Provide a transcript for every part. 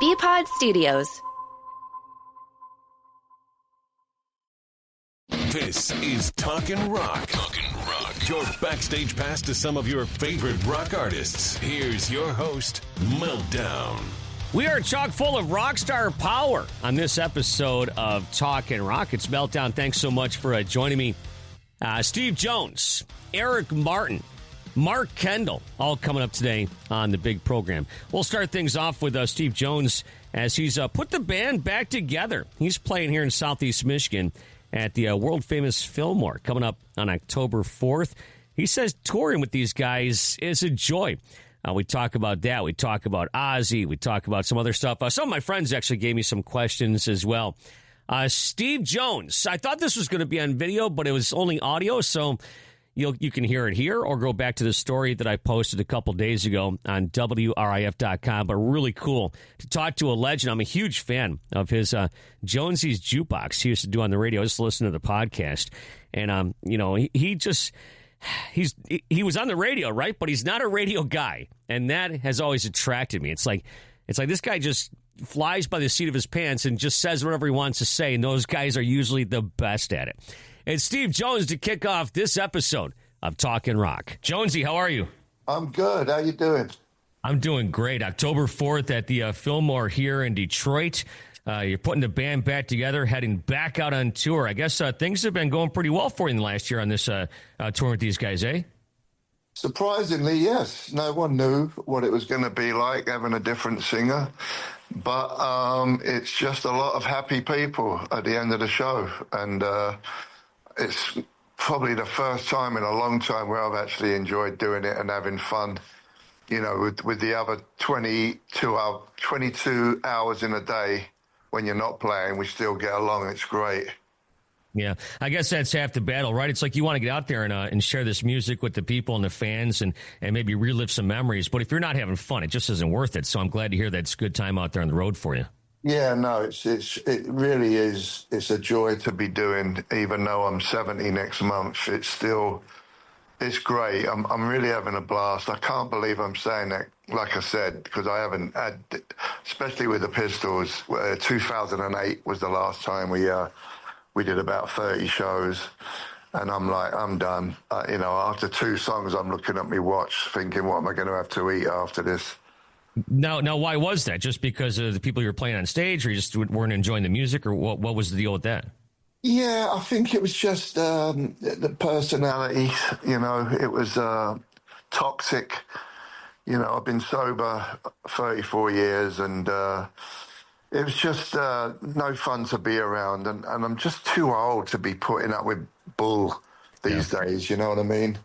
B-Pod Studios. This is Talkin Rock. Talkin Rock. Your backstage pass to some of your favorite rock artists. Here's your host, Meltdown. We are chock full of rock star power on this episode of Talkin Rock. It's Meltdown. Thanks so much for joining me. Steve Jones, Eric Martin, Mark Kendall, all coming up today on the big program. We'll start things off with Steve Jones as he's put the band back together. He's playing here in Southeast Michigan at the world-famous Fillmore coming up on October 4th. He says touring with these guys is a joy. We talk about that. We talk about Ozzy. We talk about some other stuff. Some of my friends actually gave me some questions as well. Steve Jones, I thought this was going to be on video, but it was only audio, so you can hear it here or go back to the story that I posted a couple days ago on WRIF.com. But really cool to talk to a legend. I'm a huge fan of his Jonesy's Jukebox he used to do on the radio. I just listen to the podcast. And, he was on the radio, right? But he's not a radio guy. And that has always attracted me. It's like this guy just flies by the seat of his pants and just says whatever he wants to say. And those guys are usually the best at it. It's Steve Jones to kick off this episode of Talkin Rock. Jonesy, how are you? I'm good. How you doing? I'm doing great. October 4th at the Fillmore here in Detroit. You're putting the band back together, heading back out on tour. I guess things have been going pretty well for you in the last year on this tour with these guys, eh? Surprisingly, yes. No one knew what it was going to be like having a different singer. But it's just a lot of happy people at the end of the show. And it's probably the first time in a long time where I've actually enjoyed doing it and having fun. You know, with the other 22 hours in a day when you're not playing, we still get along. It's great. Yeah, I guess that's half the battle, right? It's like you want to get out there and share this music with the people and the fans and maybe relive some memories. But if you're not having fun, it just isn't worth it. So I'm glad to hear that it's a good time out there on the road for you. Yeah, no, it really is. It's a joy to be doing, even though I'm 70 next month. It's great. I'm really having a blast. I can't believe I'm saying that, like I said, because I haven't had, especially with the Pistols. 2008 was the last time we did about 30 shows, and I'm like, I'm done. After 2 songs, I'm looking at my watch, thinking, what am I going to have to eat after this? Now, why was that? Just because of the people you were playing on stage, or you just weren't enjoying the music, or what was the deal with that? Yeah, I think it was just the personality. It was toxic. I've been sober 34 years, and it was just no fun to be around. And I'm just too old to be putting up with bull these days. You know what I mean?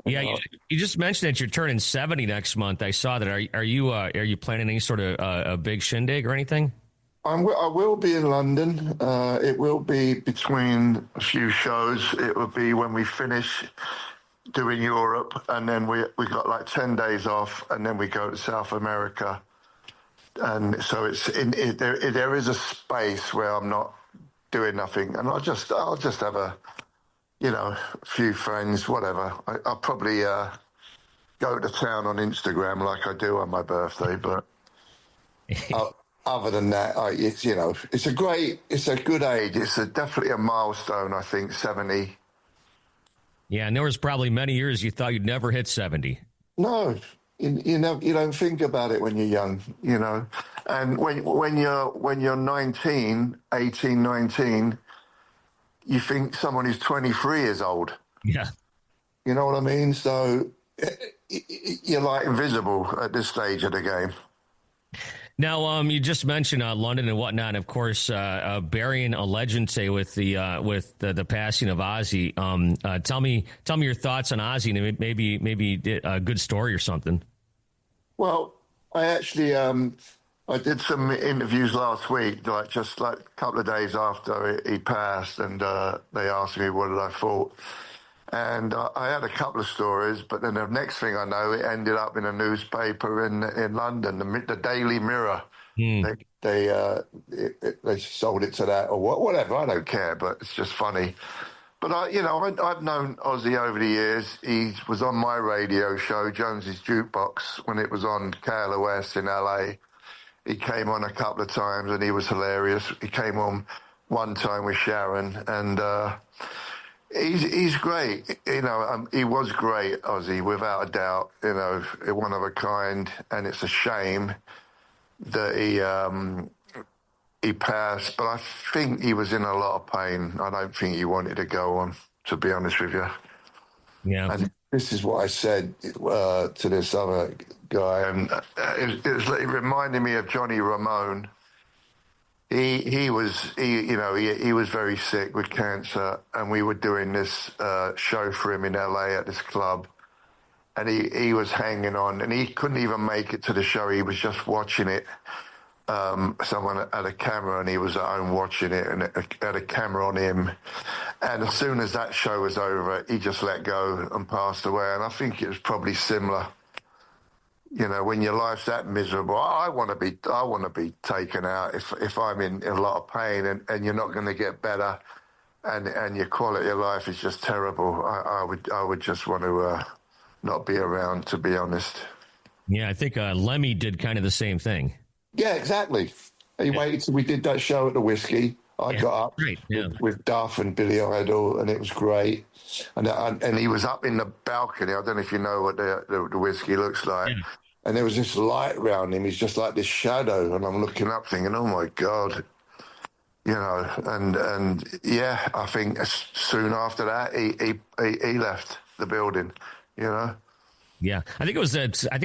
Yeah, you just mentioned that you're turning 70 next month. I saw that. Are you planning any sort of a big shindig or anything? I will be in London. It will be between a few shows. It will be when we finish doing Europe, and then we got like 10 days off, and then we go to South America. And so there is a space where I'm not doing nothing, and I'll just have a few friends, whatever. I'll probably go to town on Instagram like I do on my birthday, but. Other than that, it's a good age. It's definitely a milestone, I think, 70. Yeah, and there was probably many years you thought you'd never hit 70. No, you don't think about it when you're young, And when you're 19, you think someone who's 23 is old. Yeah. You know what I mean? So you're like invisible at this stage of the game. Now, you just mentioned London and whatnot. Of course, burying a legend, say, with the passing of Ozzy. Tell me your thoughts on Ozzy, and maybe a good story or something. Well, I actually I did some interviews last week, just a couple of days after he passed, and they asked me what did I thought. And I had a couple of stories, but then the next thing I know, it ended up in a newspaper in London, the Daily Mirror. They sold it to that or whatever. I don't care, but it's just funny. But I've known Ozzy over the years. He was on my radio show, Jonesy's Jukebox, when it was on KLOS in LA. He came on a couple of times, and he was hilarious. He came on one time with Sharon, and he's great. He was great, Ozzy, without a doubt. One of a kind, and it's a shame that he passed. But I think he was in a lot of pain. I don't think he wanted to go on, to be honest with you. Yeah. And this is what I said to this other guy, and it reminded me of Johnny Ramone. He was very sick with cancer, and we were doing this show for him in LA at this club, and he was hanging on, and he couldn't even make it to the show. He was just watching it. Someone had a camera, and he was at home watching it, and it had a camera on him. And as soon as that show was over, he just let go and passed away. And I think it was probably similar. When your life's that miserable, I want to be taken out if I'm in a lot of pain, and you're not going to get better, and your quality of life is just terrible. I would just want to not be around, to be honest. Yeah, I think Lemmy did kind of the same thing. Yeah, exactly. He waited till we did that show at the Whiskey. I got up with Duff and Billy Idol, and it was great. And he was up in the balcony. I don't know if you know what the Whiskey looks like. Yeah. And there was this light around him. He's just like this shadow. And I'm looking up thinking, oh, my God. And yeah, I think soon after that, he left the building, Yeah, I think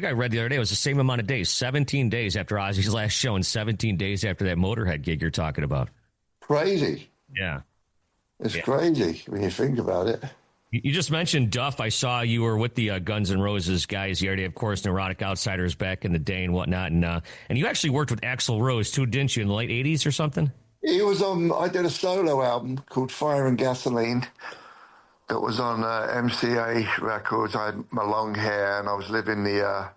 I read the other day, it was the same amount of days, 17 days after Ozzy's last show and 17 days after that Motorhead gig you're talking about. Crazy. Yeah. It's crazy when you think about it. You just mentioned Duff. I saw you were with the Guns N' Roses guys. You already, of course, Neurotic Outsiders back in the day and whatnot. And you actually worked with Axl Rose, too, didn't you, in the late 80s or something? He was on, I did a solo album called Fire and Gasoline. That was on MCA Records. I had my long hair, and I was living the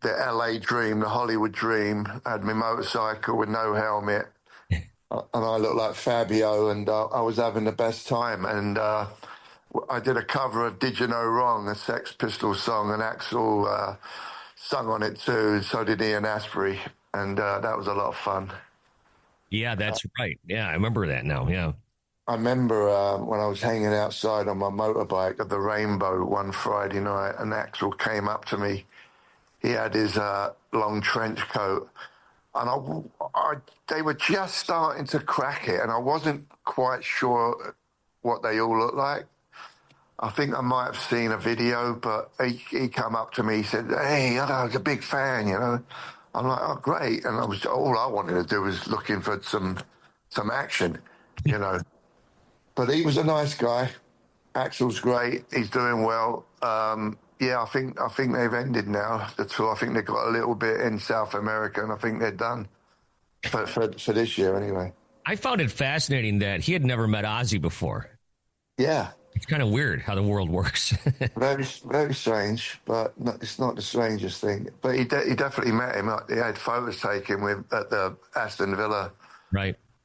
LA dream, the Hollywood dream. I had my motorcycle with no helmet, and I looked like Fabio, and I was having the best time. And I did a cover of Did You Know Wrong, a Sex Pistols song, and Axl sung on it too, so did Ian Astbury, and that was a lot of fun. Yeah, that's right. Yeah, I remember that now, yeah. I remember when I was hanging outside on my motorbike at the Rainbow one Friday night, and Axl came up to me. He had his long trench coat, and they were just starting to crack it, and I wasn't quite sure what they all looked like. I think I might have seen a video, but he came up to me, he said, "Hey, I was a big fan, I'm like, "Oh, great." And all I wanted to do was looking for some action, But he was a nice guy. Axl's great. He's doing well. I think they've ended now, the tour. I think they've got a little bit in South America, and I think they're done for this year anyway. I found it fascinating that he had never met Ozzy before. Yeah. It's kind of weird how the world works. Very, very strange, but it's not the strangest thing. But he definitely met him. He had photos taken at the Aston Villa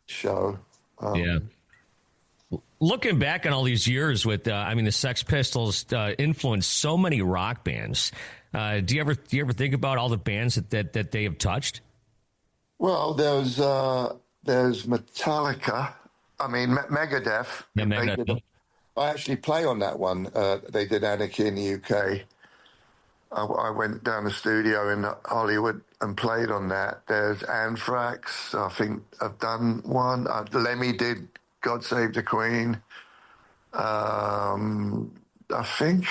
show. Yeah. Looking back on all these years with, the Sex Pistols influenced so many rock bands. Do you ever think about all the bands that they have touched? Well, there's Metallica. Megadeth. Yeah, Megadeth. I actually play on that one. They did Anarchy in the UK. I went down the studio in Hollywood and played on that. There's Anthrax. I think I've done one. Lemmy did God Save the Queen. I think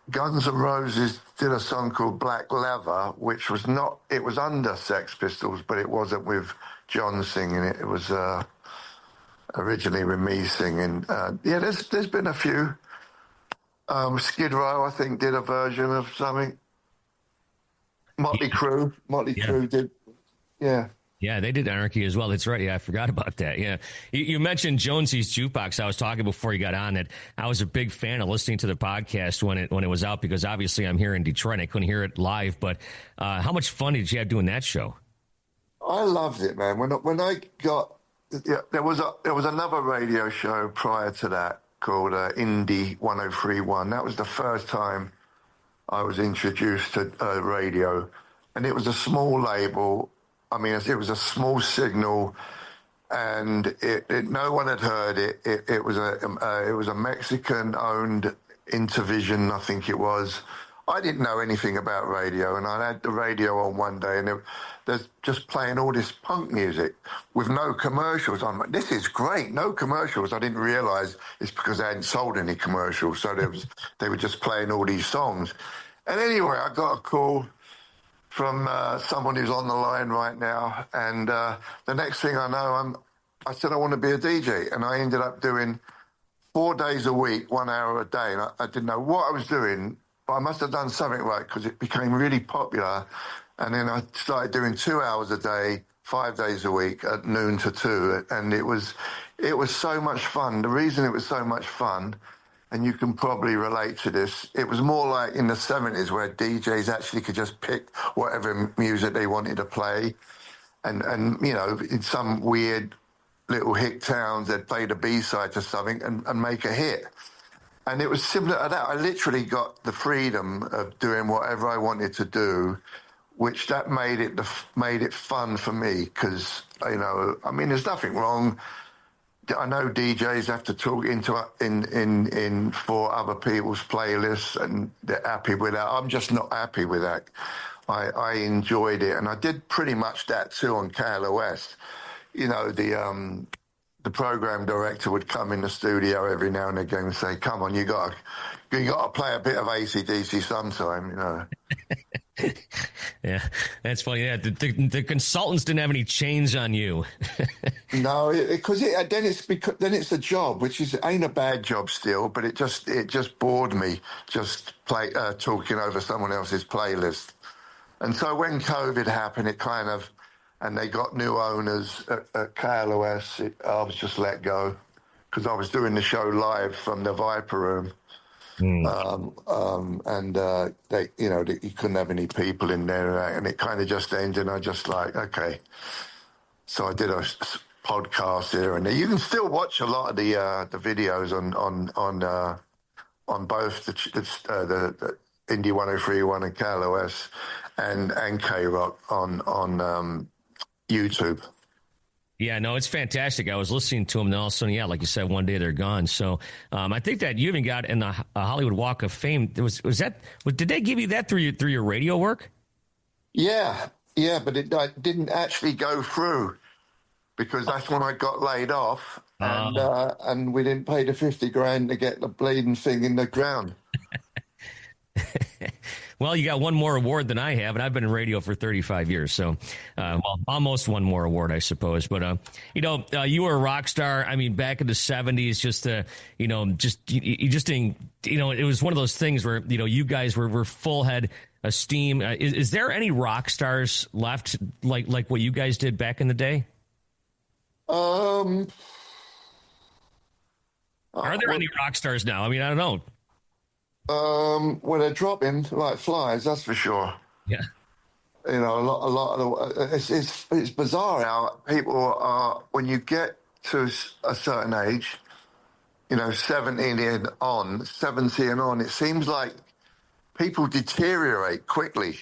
Guns N' Roses did a song called Black Leather, which was it was under Sex Pistols, but it wasn't with John singing it. It was originally with me singing. There's been a few. Skid Row, I think, did a version of something. Motley Crue did, yeah. Yeah, they did Anarchy as well. That's right. Yeah, I forgot about that. Yeah. You mentioned Jonesy's Jukebox. I was talking before you got on that I was a big fan of listening to the podcast when it was out, because obviously I'm here in Detroit. I couldn't hear it live, but how much fun did you have doing that show? I loved it, man. When I got, there was another radio show prior to that called Indie 103.1. That was the first time I was introduced to radio, and it was a small label. I mean, it was a small signal, and no one had heard it. It was a Mexican-owned Intervision, I think it was. I didn't know anything about radio, and I had the radio on one day, and they're just playing all this punk music with no commercials. I'm like, this is great, no commercials. I didn't realise it's because they hadn't sold any commercials, so they were just playing all these songs. And anyway, I got a call from someone who's on the line right now, and the next thing I know, I said I want to be a DJ, and I ended up doing 4 days a week, 1 hour a day, and I didn't know what I was doing, but I must have done something right because it became really popular. And then I started doing 2 hours a day, 5 days a week at noon to 2. And it was so much fun. The reason it was so much fun, and you can probably relate to this, it was more like in the 70s where DJs actually could just pick whatever music they wanted to play. And you know, in some weird little hick towns, they'd play the B-side to something and make a hit. And it was similar to that. I literally got the freedom of doing whatever I wanted to do, which that made it fun for me because, you know, I mean, there's nothing wrong. I know DJs have to talk in for other people's playlists, and they're happy with that. I'm just not happy with that. I enjoyed it, and I did pretty much that too on KLOS. You know, the program director would come in the studio every now and again and say, "Come on, you got to play a bit of AC/DC sometime," you know. Yeah, that's funny. Yeah, the consultants didn't have any chains on you. No, because then it's a job, which ain't a bad job still, but it just bored me just talking over someone else's playlist. And so when COVID happened, and they got new owners at KLOS, I was just let go because I was doing the show live from the Viper Room. And they, you know, you couldn't have any people in there, and it kind of just ended. And I just like, okay. So I did a podcast here and there. You can still watch a lot of the videos on both the Indie 103.1 and KLOS and K Rock on YouTube. Yeah, no, it's fantastic. I was listening to them, and all of a sudden, yeah, like you said, one day they're gone. So I think that you even got in the Hollywood Walk of Fame. Did they give you that through your radio work? Yeah, but it didn't actually go through because that's when I got laid off, and we didn't pay the $50,000 to get the bleeding thing in the ground. Well, you got one more award than I have, and I've been in radio for 35 years. So, almost one more award, I suppose. But, you were a rock star. I mean, back in the 70s, you just didn't, it was one of those things where, you guys were full head of steam. Is there any rock stars left like what you guys did back in the day? Are there any rock stars now? I mean, I don't know. Well, they're dropping like flies, that's for sure. Yeah. A lot of it's bizarre how people are, when you get to a certain age, 70 and on, it seems like people deteriorate quickly.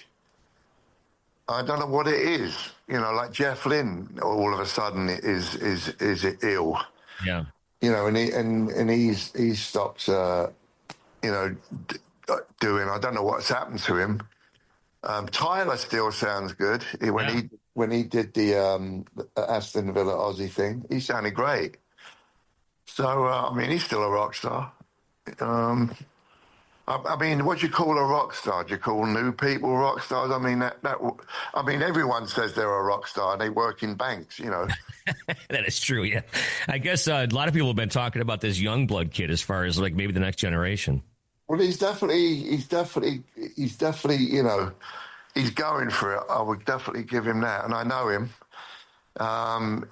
I don't know what it is. Like Jeff Lynne, all of a sudden is ill. Yeah. And he's stopped. Doing. I don't know what's happened to him. Tyler still sounds good. When he did the Aston Villa Ozzy thing, he sounded great. So he's still a rock star. What do you call a rock star? Do you call new people rock stars? Everyone says they're a rock star and they work in banks. That is true. Yeah, I guess a lot of people have been talking about this Youngblood kid as far as like maybe the next generation. Well, he's definitely, he's going for it. I would definitely give him that, and I know him.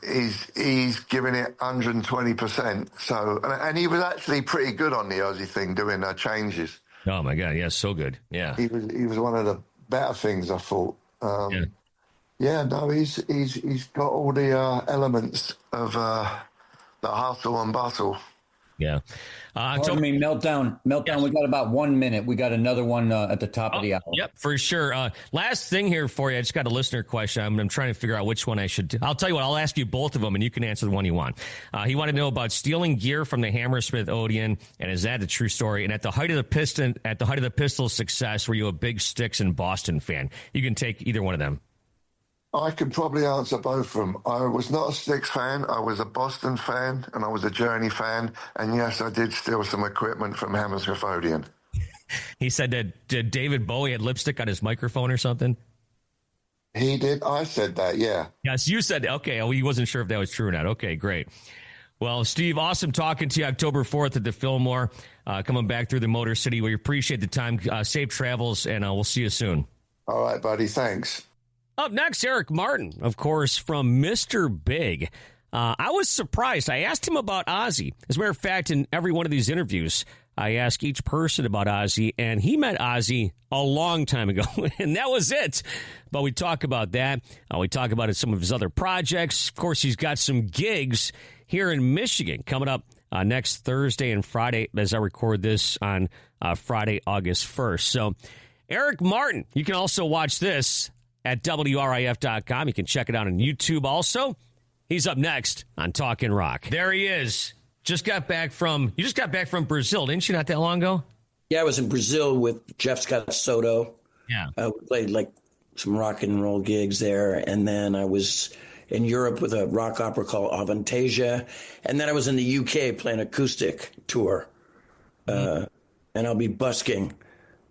He's giving it 120%. So, and he was actually pretty good on the Ozzy thing, doing changes. Oh my God, yeah, so good. Yeah, he was one of the better things, I thought. He's got all the elements of the hustle and bustle. Yeah. Pardon me, Meltdown. Yes. We got about 1 minute. We got another one at the top of the hour. Yep, for sure. Last thing here for you. I just got a listener question. I'm trying to figure out which one I should do. I'll tell you what. I'll ask you both of them, and you can answer the one you want. He wanted to know about stealing gear from the Hammersmith Odeon, and is that a true story? And at the height of the Pistols' success, were you a big Styx and Boston fan? You can take either one of them. I could probably answer both of them. I was not a Styx fan. I was a Boston fan, and I was a Journey fan. And yes, I did steal some equipment from Hammersmith Odeon. He said that David Bowie had lipstick on his microphone or something. He did. I said that, yeah. Yes, you said, okay. He wasn't sure if that was true or not. Okay, great. Well, Steve, awesome talking to you October 4th at the Fillmore. Coming back through the Motor City. We appreciate the time. Safe travels, and we'll see you soon. All right, buddy. Thanks. Up next, Eric Martin, of course, from Mr. Big. I was surprised. I asked him about Ozzy. As a matter of fact, in every one of these interviews, I ask each person about Ozzy, and he met Ozzy a long time ago, and that was it. But we talk about that. We talk about some of his other projects. Of course, he's got some gigs here in Michigan coming up next Thursday and Friday, as I record this on Friday, August 1st. So, Eric Martin, you can also watch this at WRIF.com. You can check it out on YouTube also. He's up next on Talkin Rock. There he is. You just got back from Brazil, didn't you, not that long ago? Yeah, I was in Brazil with Jeff Scott Soto. Yeah. We played like some rock and roll gigs there. And then I was in Europe with a rock opera called Avantasia. And then I was in the UK playing acoustic tour. And I'll be busking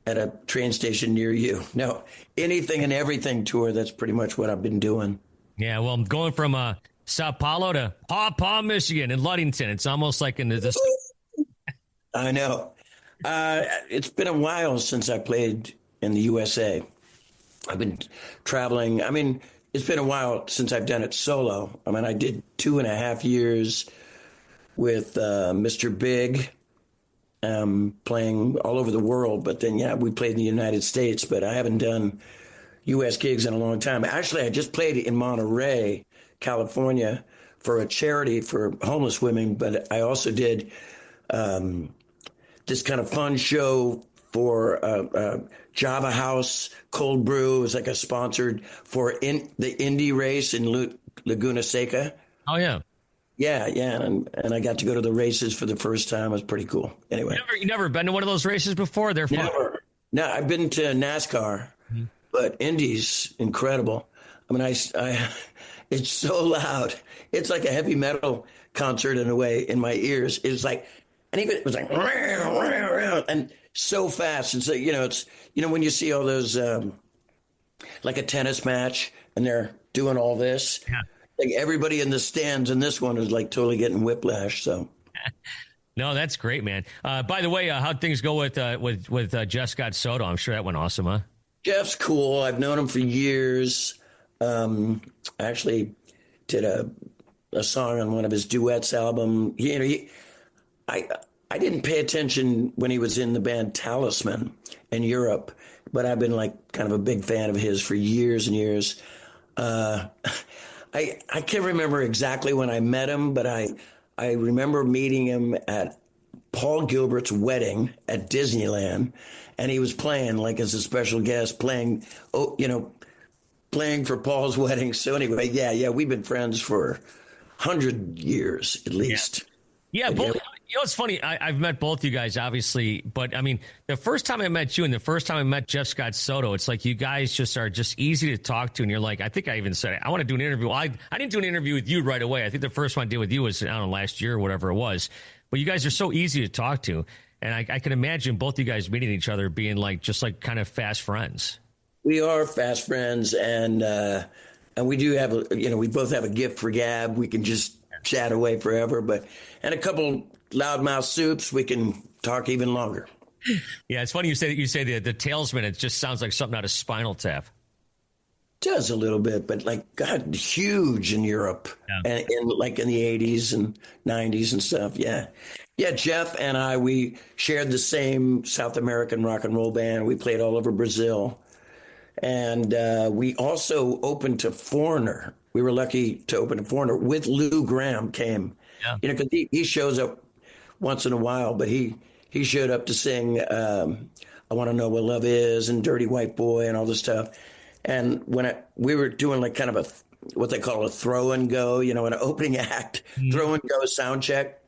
at a train station near you. No, anything and everything tour. That's pretty much what I've been doing. Yeah, well, I'm going from Sao Paulo to Paw Paw, Michigan, in Ludington. It's almost like in the... I know. It's been a while since I played in the USA. I've been traveling. I mean, it's been a while since I've done it solo. I mean, I did 2.5 years with Mr. Big, playing all over the world. But then, yeah, we played in the United States, but I haven't done U.S. gigs in a long time. Actually, I just played in Monterey, California, for a charity for homeless women. But I also did this kind of fun show for Java House Cold Brew. It was like a sponsored for the Indy race in Laguna Seca. Oh, yeah. Yeah. And I got to go to the races for the first time. It was pretty cool. Anyway. You never been to one of those races before? They're fun. Never. No, I've been to NASCAR, but Indy's incredible. I mean, it's so loud. It's like a heavy metal concert in a way in my ears. It's like, and even it was like, and so fast. And so, it's when you see all those, like a tennis match and they're doing all this, like everybody in the stands in this one is like totally getting whiplash. So. No, that's great, man. By the way, how'd things go with Jeff Scott Soto? I'm sure that went awesome, huh? Jeff's cool. I've known him for years. I actually did a song on one of his duets album. I didn't pay attention when he was in the band Talisman in Europe, but I've been like kind of a big fan of his for years and years. I can't remember exactly when I met him, but I remember meeting him at Paul Gilbert's wedding at Disneyland, and he was playing like as a special guest, playing for Paul's wedding. So anyway, yeah, we've been friends for 100 years at least. Yeah, it's funny. I've met both you guys, obviously, but I mean, the first time I met you and the first time I met Jeff Scott Soto, it's like you guys just are just easy to talk to, and you're like, I think I even said, I want to do an interview. I didn't do an interview with you right away. I think the first one I did with you was, I don't know, last year or whatever it was. But you guys are so easy to talk to, and I can imagine both you guys meeting each other being like just like kind of fast friends. We are fast friends, and we do have we both have a gift for gab. We can just chat away forever, and a couple loudmouth soups, we can talk even longer. Yeah, it's funny you say the Talesman. It just sounds like something out of Spinal Tap. Does a little bit, but like God, huge in Europe, and in the 80s and 90s and stuff. Yeah. Jeff and I, we shared the same South American rock and roll band. We played all over Brazil, and we also opened to Foreigner. We were lucky to open to Foreigner with Lou Gramm came. Yeah. Because he shows up once in a while, but he showed up to sing I Want to Know What Love Is and Dirty White Boy and all this stuff. And when we were doing like kind of what they call a throw and go, you know, an opening act, throw and go sound check,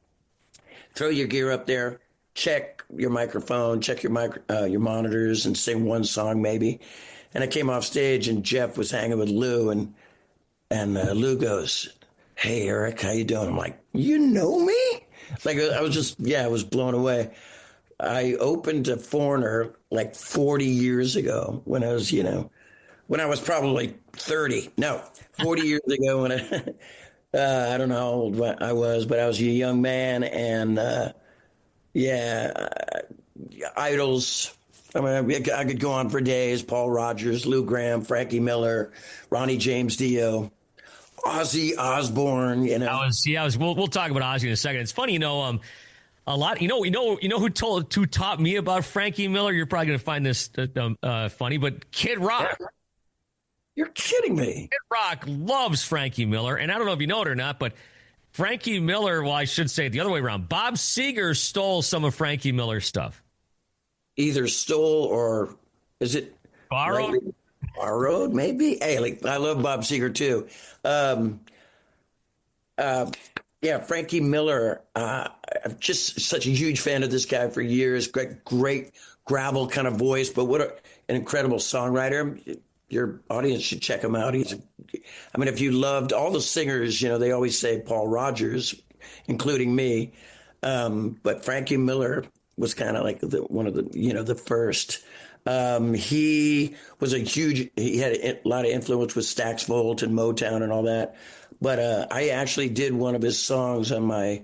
throw your gear up there, check your microphone, check your monitors, and sing one song maybe. And I came off stage, and Jeff was hanging with Lou, and Lou goes, "Hey, Eric, how you doing?" I'm like, "You know me?" Like I was blown away. I opened to Foreigner like 40 years ago when I was, when I was probably 30. No, 40 years ago when I don't know how old I was, but I was a young man, and idols. I mean, I could go on for days. Paul Rogers, Lou Gramm, Frankie Miller, Ronnie James Dio, Ozzy Osbourne. We'll talk about Ozzy in a second. It's funny, a lot. Who taught me about Frankie Miller? You're probably going to find this funny, but Kid Rock. Yeah. You're kidding me. Kid Rock loves Frankie Miller, and I don't know if you know it or not, but Frankie Miller, well, I should say it the other way around. Bob Seger stole some of Frankie Miller's stuff. Either stole or is it borrowed? Borrowed, maybe. Hey, I love Bob Seger too. Frankie Miller. I'm just such a huge fan of this guy for years. Great gravel kind of voice, but what an incredible songwriter. Your audience should check him out. If you loved all the singers, they always say Paul Rogers, including me. But Frankie Miller was kind of like one of the first. He had a lot of influence with Stax Volt and Motown and all that. But I actually did one of his songs on my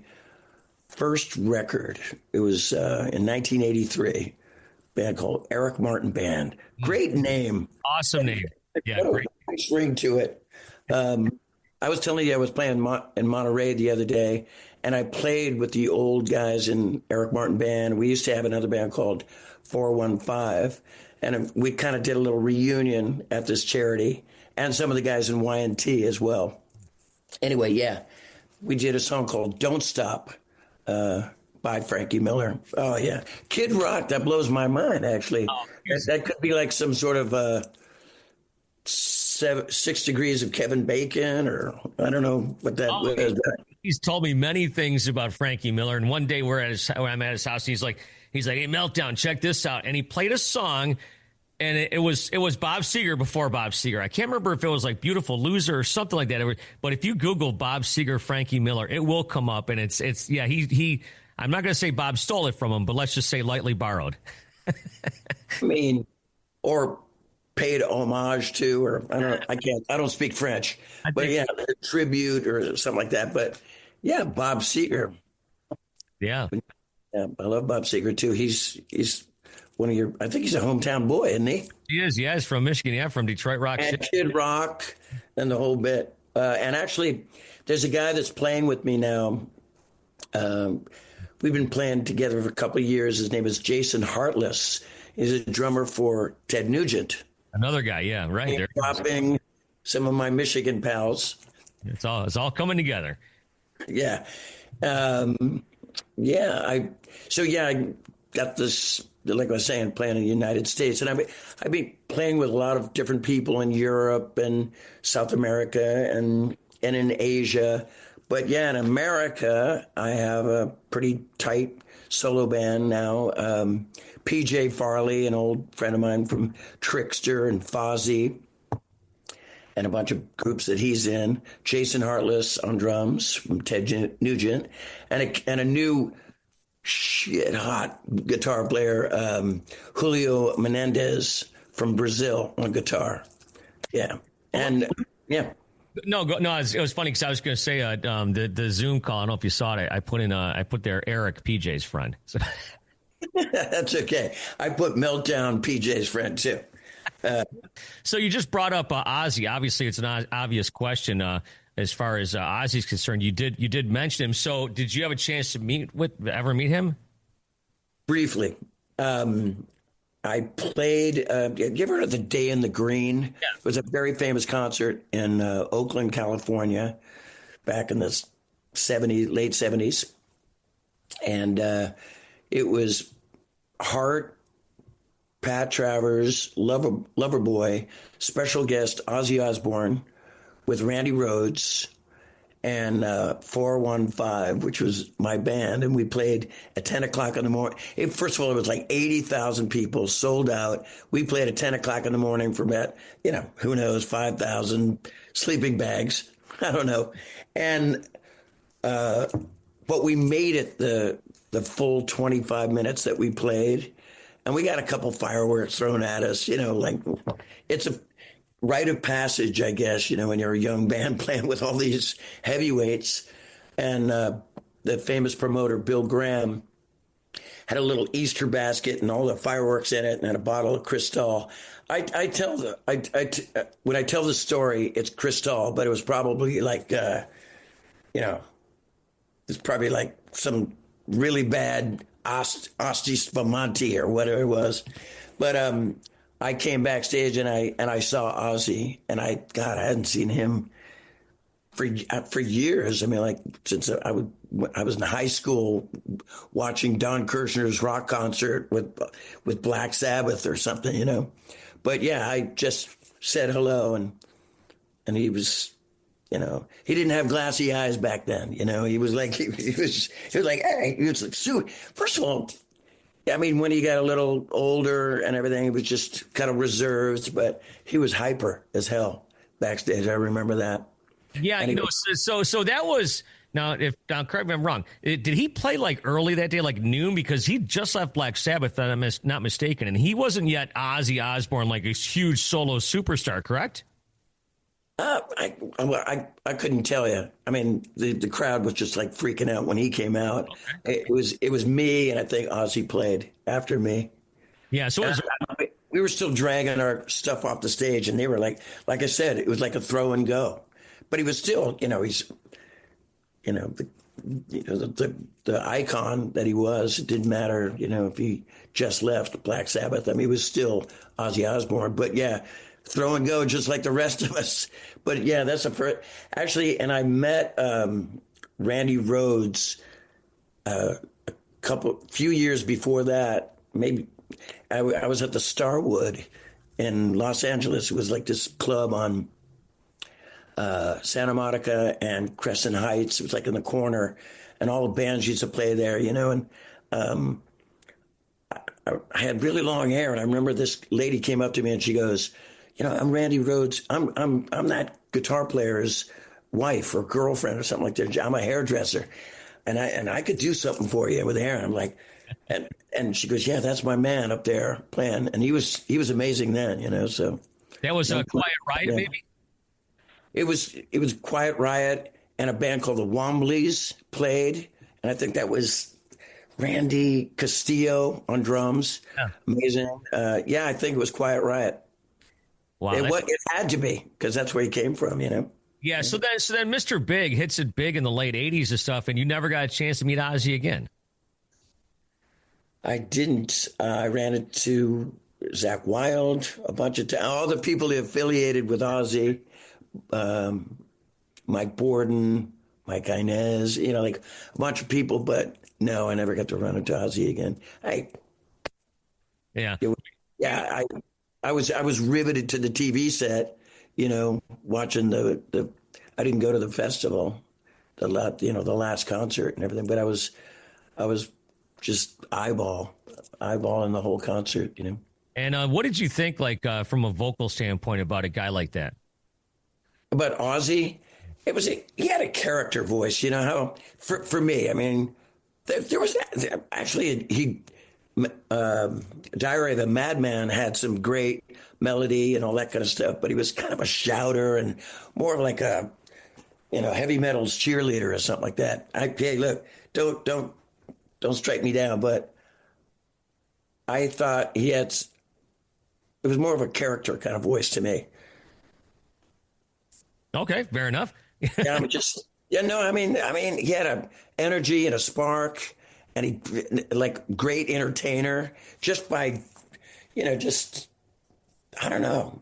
first record. It was in 1983. Band called Eric Martin Band. Great name. Awesome name. Yeah, great. Nice ring to it. I was telling you I was playing in Monterey the other day, and I played with the old guys in Eric Martin Band. We used to have another band called 415, and we kind of did a little reunion at this charity, and some of the guys in Y&T as well. Anyway, we did a song called Don't Stop, by Frankie Miller. Oh, yeah. Kid Rock, that blows my mind, actually. Oh, that could be like some sort of 6 degrees of Kevin Bacon, or I don't know what that was. He's told me many things about Frankie Miller, and one day I'm at his house, and he's like, "Hey, Meltdown, check this out." And he played a song, and it was Bob Seger before Bob Seger. I can't remember if it was like Beautiful Loser or something like that. But if you Google Bob Seger, Frankie Miller, it will come up, and he I'm not going to say Bob stole it from him, but let's just say lightly borrowed. Or paid homage to, or I don't speak French, but a tribute or something like that. But yeah, Bob Seger. Yeah. I love Bob Seger too. He's one of I think he's a hometown boy, isn't he? He is. Yeah, he's from Michigan. Yeah, from Detroit Rock and City. Kid Rock and the whole bit. And actually, there's a guy that's playing with me now. We've been playing together for a couple of years. His name is Jason Hartless. He's a drummer for Ted Nugent. Another guy, yeah, right. Dropping some of my Michigan pals. It's all coming together. Yeah. I got this, like I was saying, playing in the United States. And I've been playing with a lot of different people in Europe and South America and in Asia. But yeah, in America, I have a pretty tight solo band now. PJ Farley, an old friend of mine from Trickster and Fozzy, and a bunch of groups that he's in. Jason Hartless on drums from Ted Nugent, and a new hot guitar player, Julio Menendez from Brazil on guitar. Yeah, and yeah. No. It was funny because I was going to say the Zoom call. I don't know if you saw it. I put there Eric, PJ's friend. So. That's okay. I put Meltdown, PJ's friend too. So you just brought up Ozzy. Obviously, it's an obvious question as far as Ozzy's concerned. You did mention him. So did you have a chance to ever meet him? Briefly. I played, you ever heard of the Day in the Green? Yeah. It was a very famous concert in Oakland, California, back in the late 70s. And it was Hart, Pat Travers, Loverboy, special guest Ozzy Osbourne with Randy Rhoads, and 415, which was my band. And we played at 10 o'clock in the morning. First of all, it was like 80,000 people, sold out. We played at 10 o'clock in the morning for about, who knows, 5,000 sleeping bags. I don't know. And, but we made it the full 25 minutes that we played. And we got a couple fireworks thrown at us, like it's a rite of passage, I guess, when you're a young band playing with all these heavyweights. And the famous promoter, Bill Graham, had a little Easter basket and all the fireworks in it and a bottle of Cristal. When I tell the story, it's Cristal, but it was probably like, it's probably like some really bad Asti Spumante or whatever it was. But I came backstage and I saw Ozzy, and I hadn't seen him for years. I mean, like since I was in high school watching Don Kirshner's rock concert with Black Sabbath or something, But yeah, I just said hello, and he was, he didn't have glassy eyes back then. He was like he was like, hey, he was like, first of all. I mean, when he got a little older and everything, he was just kind of reserved, but he was hyper as hell backstage. I remember that. Yeah, so that was now. Correct me if I'm wrong. Did he play like early that day, like noon? Because he just left Black Sabbath, if I'm not mistaken, and he wasn't yet Ozzy Osbourne, like a huge solo superstar. Correct? I couldn't tell you. I mean, the crowd was just like freaking out when he came out. Okay. It was me, and I think Ozzy played after me. Yeah, so we were still dragging our stuff off the stage, and they were like I said, it was like a throw and go. But he was still, he's, the icon that he was. It didn't matter, if he just left Black Sabbath. I mean, he was still Ozzy Osbourne. But yeah. Throw and go just like the rest of us. But yeah, that's the first. Actually, and I met Randy Rhoads a few years before that. Maybe I was at the Starwood in Los Angeles. It was like this club on Santa Monica and Crescent Heights. It was like in the corner, and all the bands used to play there, And I had really long hair, and I remember this lady came up to me and she goes, I'm Randy Rhoads. I'm that guitar player's wife or girlfriend or something like that. I'm a hairdresser, and I could do something for you with hair. And I'm like, and she goes, yeah, that's my man up there playing, and he was amazing then, So that was a Quiet Riot, maybe. It was Quiet Riot and a band called the Wombleys played, and I think that was Randy Castillo on drums. Yeah. Amazing. I think it was Quiet Riot. Wow, it had to be because that's where he came from, Yeah, so then Mr. Big hits it big in the late 80s and stuff, and you never got a chance to meet Ozzy again. I didn't. I ran into Zakk Wylde a bunch of times. All the people affiliated with Ozzy, Mike Borden, Mike Inez, like a bunch of people. But no, I never got to run into Ozzy again. I was riveted to the TV set, watching the I didn't go to the festival, the last concert and everything, but I was just eyeballing the whole concert, And what did you think, like from a vocal standpoint, about a guy like that? About Ozzy, he had a character voice, how for me. I mean, there was actually Diary of a Madman had some great melody and all that kind of stuff, but he was kind of a shouter and more of like a, heavy metal's cheerleader or something like that. Hey, look, don't strike me down, but I thought it was more of a character kind of voice to me. Okay, fair enough. He had an energy and a spark. And he, like, great entertainer, just by, I don't know,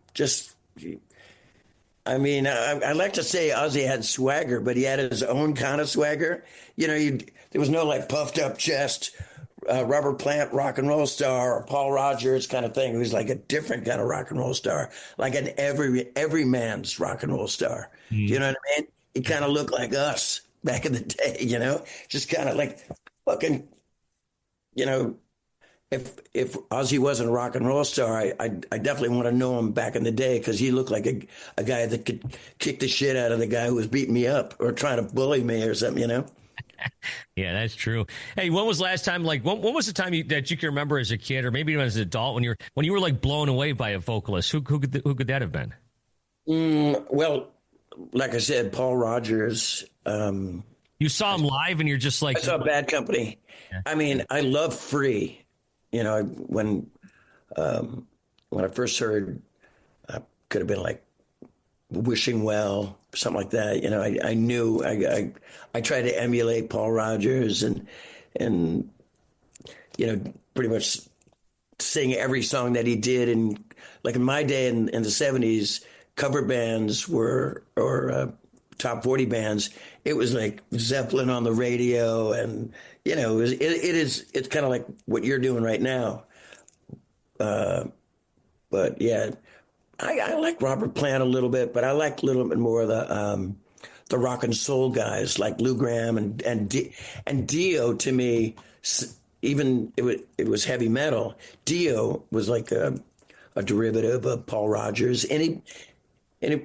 I like to say Ozzy had swagger, but he had his own kind of swagger. There's there was no like puffed up chest, Robert Plant rock and roll star or Paul Rogers kind of thing. He was like a different kind of rock and roll star, like an every man's rock and roll star. Do you know what I mean? He kind of looked like us back in the day, just kind of like fucking, if Ozzy wasn't a rock and roll star, I definitely want to know him back in the day because he looked like a guy that could kick the shit out of the guy who was beating me up or trying to bully me or something. Yeah, that's true. Hey, when was the last time? Like, when was the time that you can remember as a kid, or maybe even as an adult, when you were like blown away by a vocalist? Who could that have been? Well, like I said, Paul Rogers. You saw him live, and you're just like, I saw Bad Company. Yeah. I mean, I love Free. When I first heard, could have been like Wishing Well, something like that. I knew I tried to emulate Paul Rogers and pretty much sing every song that he did. And like in my day in the 70s, cover bands or top 40 bands, it was like Zeppelin on the radio, and it's kind of like what you're doing right now. But yeah, I like Robert Plant a little bit, but I like a little bit more of the rock and soul guys like Lou Gramm and Dio. To me, even it was heavy metal. Dio was like a derivative of Paul Rogers. Any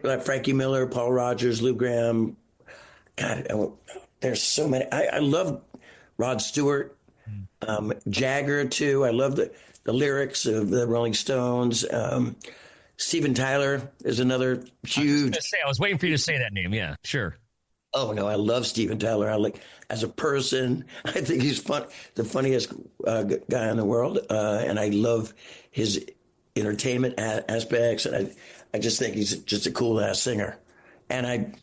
like Frankie Miller, Paul Rogers, Lou Gramm. God, there's so many. I love Rod Stewart, Jagger too. I love the lyrics of the Rolling Stones. Steven Tyler is another huge. I was waiting for you to say that name. Yeah, sure. Oh no, I love Steven Tyler. I like as a person. I think he's the funniest guy in the world, and I love his entertainment aspects. And I just think he's just a cool ass singer. And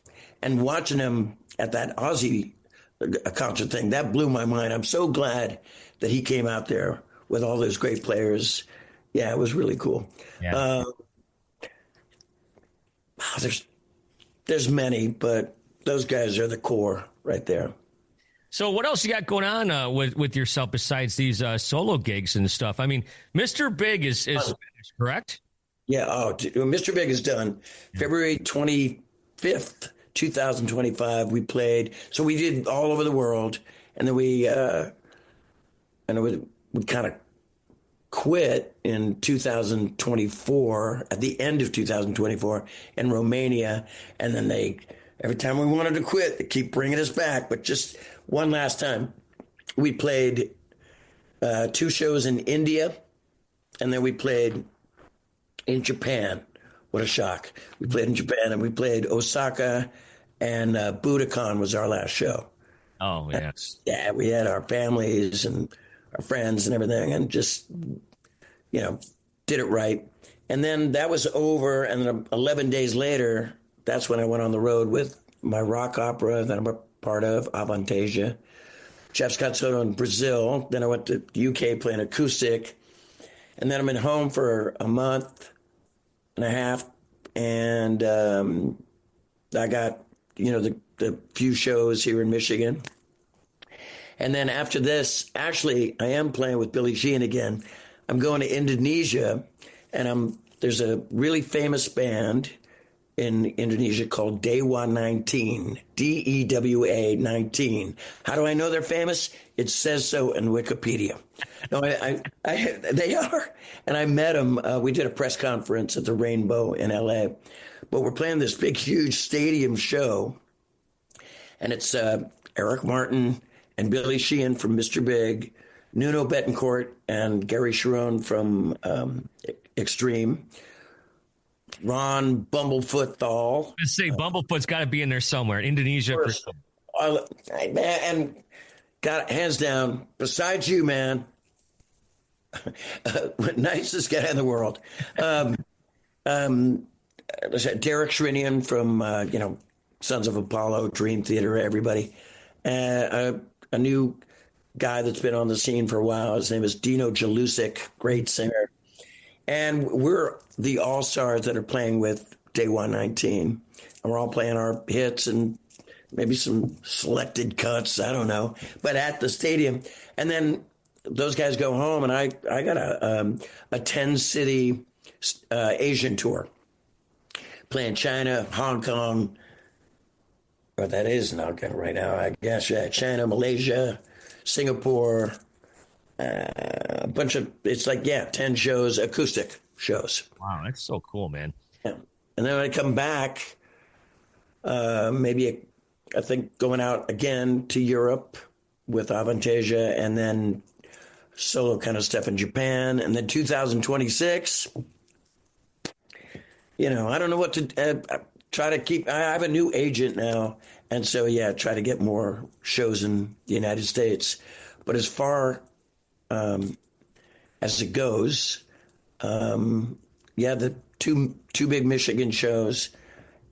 watching him at that Ozzy concert thing, that blew my mind. I'm so glad that he came out there with all those great players. Yeah, it was really cool. Yeah. There's many, but those guys are the core right there. So what else you got going on with yourself besides these solo gigs and stuff? I mean, Mr. Big is finished, correct? Yeah. Oh, Mr. Big is done. February 25th, 2025. We played. So we did all over the world, and then we kind of quit in 2024, at the end of 2024 in Romania. And then every time we wanted to quit, they keep bringing us back. But just one last time, we played 2 shows in India, and then we played in Japan. What a shock. We played in Japan, and we played Osaka, and Budokan was our last show. Oh, yes. Yeah, we had our families and our friends and everything, and just, did it right. And then that was over, and then 11 days later, that's when I went on the road with my rock opera that I'm a part of, Avantasia. Jeff Scott Soto in Brazil. Then I went to the UK playing acoustic. And then I'm in home for a month and a half. And I got, the few shows here in Michigan. And then after this, actually, I am playing with Billy Sheehan again. I'm going to Indonesia, and there's a really famous band in Indonesia called Dewa 19, DEWA 19. How do I know they're famous? It says so in Wikipedia. No, they are. And I met them. We did a press conference at the Rainbow in LA. But we're playing this big, huge stadium show. And it's Eric Martin and Billy Sheehan from Mr. Big, Nuno Betancourt and Gary Sharon from Extreme, Ron Bumblefoot Thal. Let's say Bumblefoot's got to be in there somewhere. Indonesia. And got hands down, besides you, man, nicest guy in the world. Derek Shrinian from, Sons of Apollo, Dream Theater, everybody. A new guy that's been on the scene for a while. His name is Dino Jalusic, great singer. And we're the all-stars that are playing with Day 119. And we're all playing our hits and maybe some selected cuts. I don't know, but at the stadium, and then those guys go home, and I got a 10-city Asian tour, playing China, Hong Kong. Or that is not good right now, I guess. Yeah, China, Malaysia, Singapore, a bunch of, it's like, 10 shows, acoustic shows. Wow, that's so cool, man. Yeah. And then when I come back, I think going out again to Europe with Avantasia, and then solo kind of stuff in Japan. And then 2026, I don't know what to try to keep. I have a new agent now. And so, try to get more shows in the United States. But as far as it goes, the two big Michigan shows,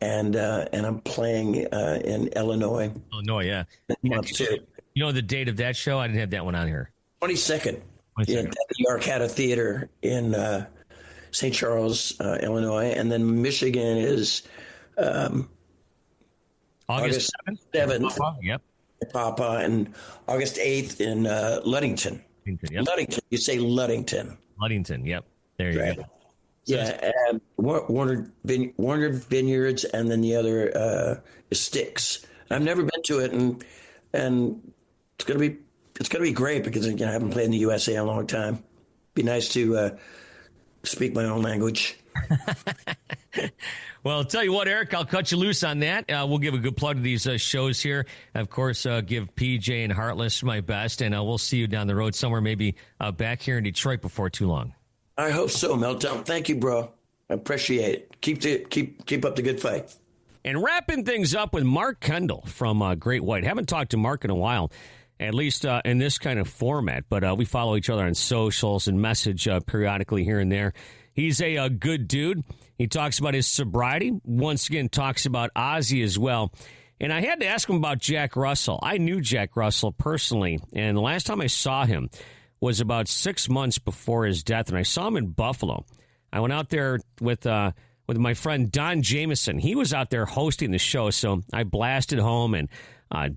and I'm playing in Illinois. Illinois, yeah. Too. You know the date of that show? I didn't have that one on here. 22nd. At the Arcata Theater in St. Charles, Illinois. And then Michigan is August 7th. Yep. Paw Paw, and August 8th in Ludington. Yep. Ludington. You say Ludington. Ludington, yep. There you go. Yeah, Warner Vineyards, and then the other is Styx. I've never been to it, and it's gonna be great because I haven't played in the USA in a long time. Be nice to speak my own language. Well, I'll tell you what, Eric, I'll cut you loose on that. We'll give a good plug to these shows here. Of course, give PJ and Heartless my best, and we'll see you down the road somewhere, maybe back here in Detroit before too long. I hope so, Meltdown. Thank you, bro. I appreciate it. Keep up the good fight. And wrapping things up with Mark Kendall from Great White. Haven't talked to Mark in a while, at least in this kind of format, but we follow each other on socials and message periodically here and there. He's a good dude. He talks about his sobriety. Once again, talks about Ozzy as well. And I had to ask him about Jack Russell. I knew Jack Russell personally, and the last time I saw him was about 6 months before his death, and I saw him in Buffalo. I went out there with my friend Don Jameson. He was out there hosting the show, so I blasted home, and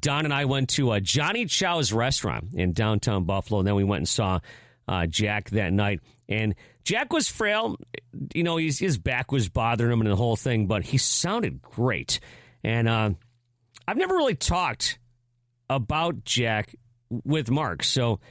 Don and I went to Johnny Chow's restaurant in downtown Buffalo, and then we went and saw Jack that night. And Jack was frail. His back was bothering him and the whole thing, but he sounded great. And I've never really talked about Jack with Mark, so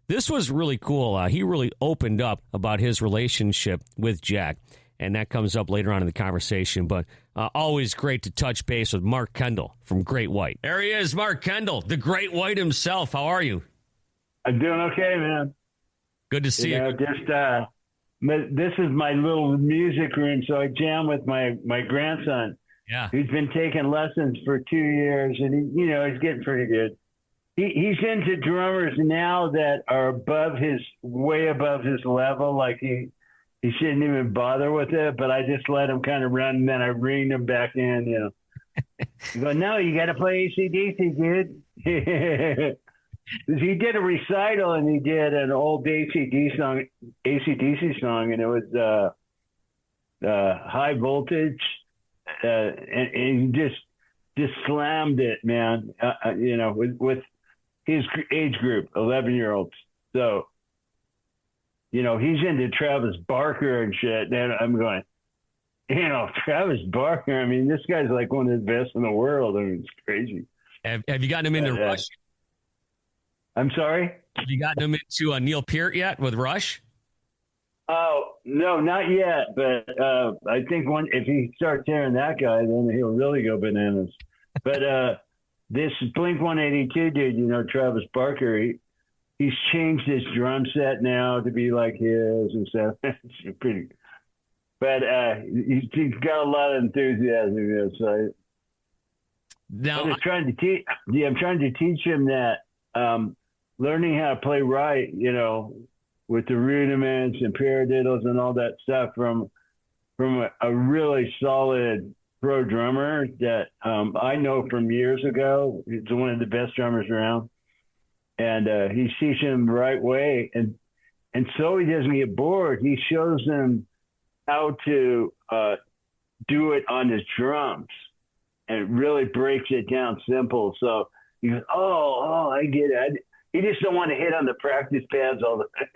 this was really cool. He really opened up about his relationship with Jack, and that comes up later on in the conversation. But always great to touch base with Mark Kendall from Great White. There he is, Mark Kendall, the Great White himself. How are you? I'm doing okay, man. Good to see you. This is my little music room, so I jam with my grandson. Yeah. He's been taking lessons for 2 years, and he's getting pretty good. He's into drummers now that are way above his level. Like he shouldn't even bother with it, but I just let him kind of run, and then I ring him back in. You go, no, you got to play AC/DC, dude. He did a recital, and he did an old AC/DC song, and it was High Voltage, and he just slammed it, man. With his age group, 11-year-olds. So, he's into Travis Barker and shit. And I'm going, Travis Barker. I mean, this guy's like one of the best in the world. I mean, it's crazy. Have you gotten him into Rush? I'm sorry? Have you gotten him into Neil Peart yet with Rush? Oh, no, not yet. But I think if he starts hearing that guy, then he'll really go bananas. But this Blink-182 dude, Travis Barker, he's changed his drum set now to be like his and stuff. It's pretty. But he's got a lot of enthusiasm. So I'm trying to teach. Yeah, I'm trying to teach him that learning how to play right, with the rudiments and paradiddles and all that stuff from a really solid pro drummer that I know from years ago. He's one of the best drummers around, and he's teaching him the right way, and so he doesn't get bored. He shows him how to do it on his drums, and it really breaks it down simple. So you go, oh, I get it. You just don't want to hit on the practice pads all the time.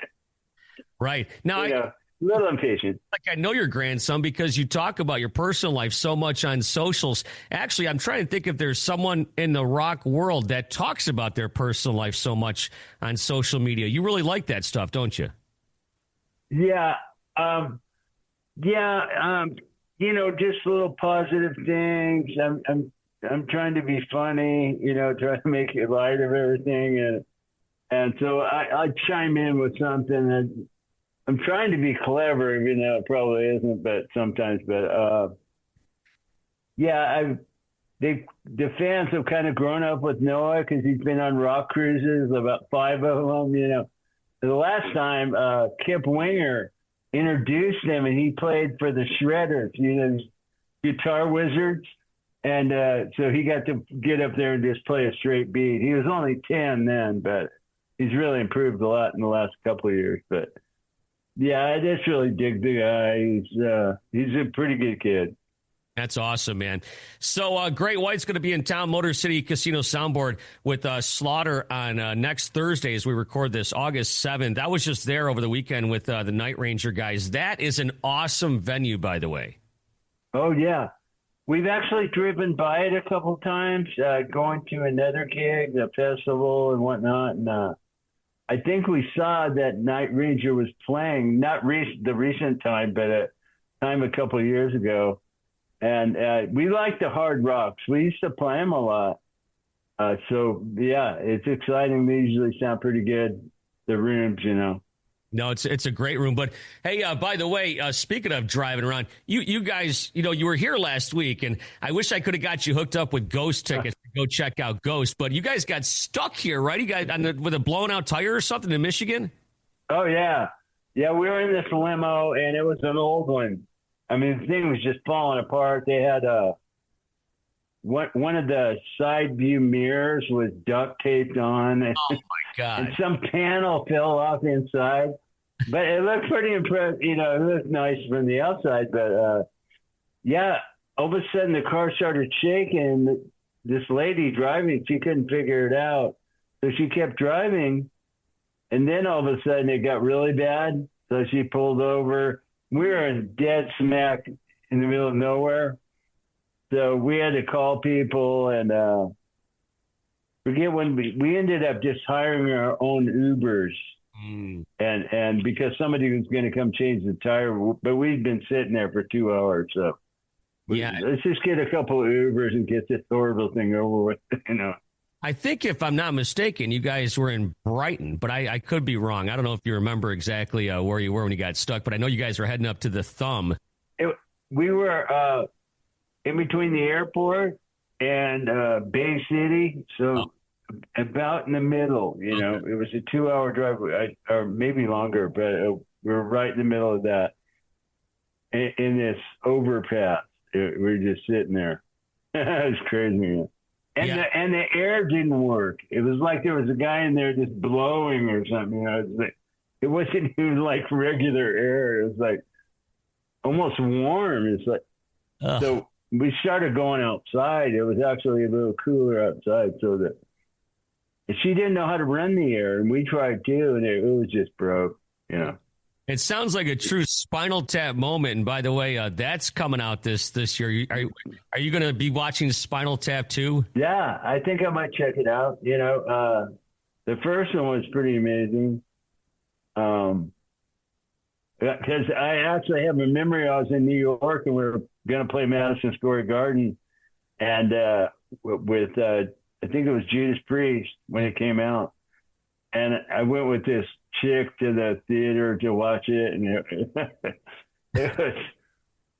Right. Now, A little impatient. I know your grandson because you talk about your personal life so much on socials. Actually, I'm trying to think if there's someone in the rock world that talks about their personal life so much on social media. You really like that stuff, don't you? Yeah. Just little positive things. I'm trying to be funny, trying to make it light of everything. And so I chime in with something that I'm trying to be clever, even though it probably isn't, but sometimes, the fans have kind of grown up with Noah because he's been on rock cruises, about 5 of them, The last time, Kip Winger introduced him, and he played for the Shredders, Guitar Wizards. And so he got to get up there and just play a straight beat. He was only 10 then, but he's really improved a lot in the last couple of years. But, yeah, I just really dig the guy. He's a pretty good kid. That's awesome, man. So Great White's going to be in town, Motor City Casino Soundboard with Slaughter on next Thursday as we record this, August 7th. I was just there over the weekend with the Night Ranger guys. That is an awesome venue, by the way. Oh, yeah. We've actually driven by it a couple times, going to another gig, the festival and whatnot. And I think we saw that Night Ranger was playing, not the recent time, but a time a couple of years ago. And we like the hard rocks. We used to play them a lot. So, yeah, it's exciting. They usually sound pretty good, the rooms, No, it's a great room. But, hey, by the way, speaking of driving around, you guys, you were here last week, and I wish I could have got you hooked up with Ghost tickets to go check out Ghost. But you guys got stuck here, right? You guys with a blown-out tire or something in Michigan? Oh, yeah. Yeah, we were in this limo, and it was an old one. I mean, the thing was just falling apart. They had one of the side view mirrors was duct taped on. Oh, my God. And some panel fell off inside. But it looked pretty impressive. It looked nice from the outside. But, all of a sudden the car started shaking. This lady driving, she couldn't figure it out. So she kept driving. And then all of a sudden it got really bad. So she pulled over. We were dead smack in the middle of nowhere. So we had to call people and forget when we ended up just hiring our own Ubers. And because somebody was going to come change the tire, but we'd been sitting there for 2 hours. So let's just get a couple of Ubers and get this horrible thing over with, I think, if I'm not mistaken, you guys were in Brighton, but I could be wrong. I don't know if you remember exactly where you were when you got stuck, but I know you guys were heading up to the Thumb. We were in between the airport and Bay City, so about in the middle. It was a 2-hour drive, or maybe longer, but we were right in the middle of that in this overpass. We were just sitting there. It was crazy, man. And the air didn't work. It was like there was a guy in there just blowing or something. It wasn't even like regular air. It was like almost warm. It's like so we started going outside. It was actually a little cooler outside, so that she didn't know how to run the air, and we tried too, and it was just broke. It sounds like a true Spinal Tap moment. And by the way, that's coming out this year. Are you going to be watching Spinal Tap too? Yeah, I think I might check it out. The first one was pretty amazing. Because I actually have a memory. I was in New York and we were going to play Madison Square Garden, and with I think it was Judas Priest when it came out, and I went with this chick to the theater to watch it, and it was,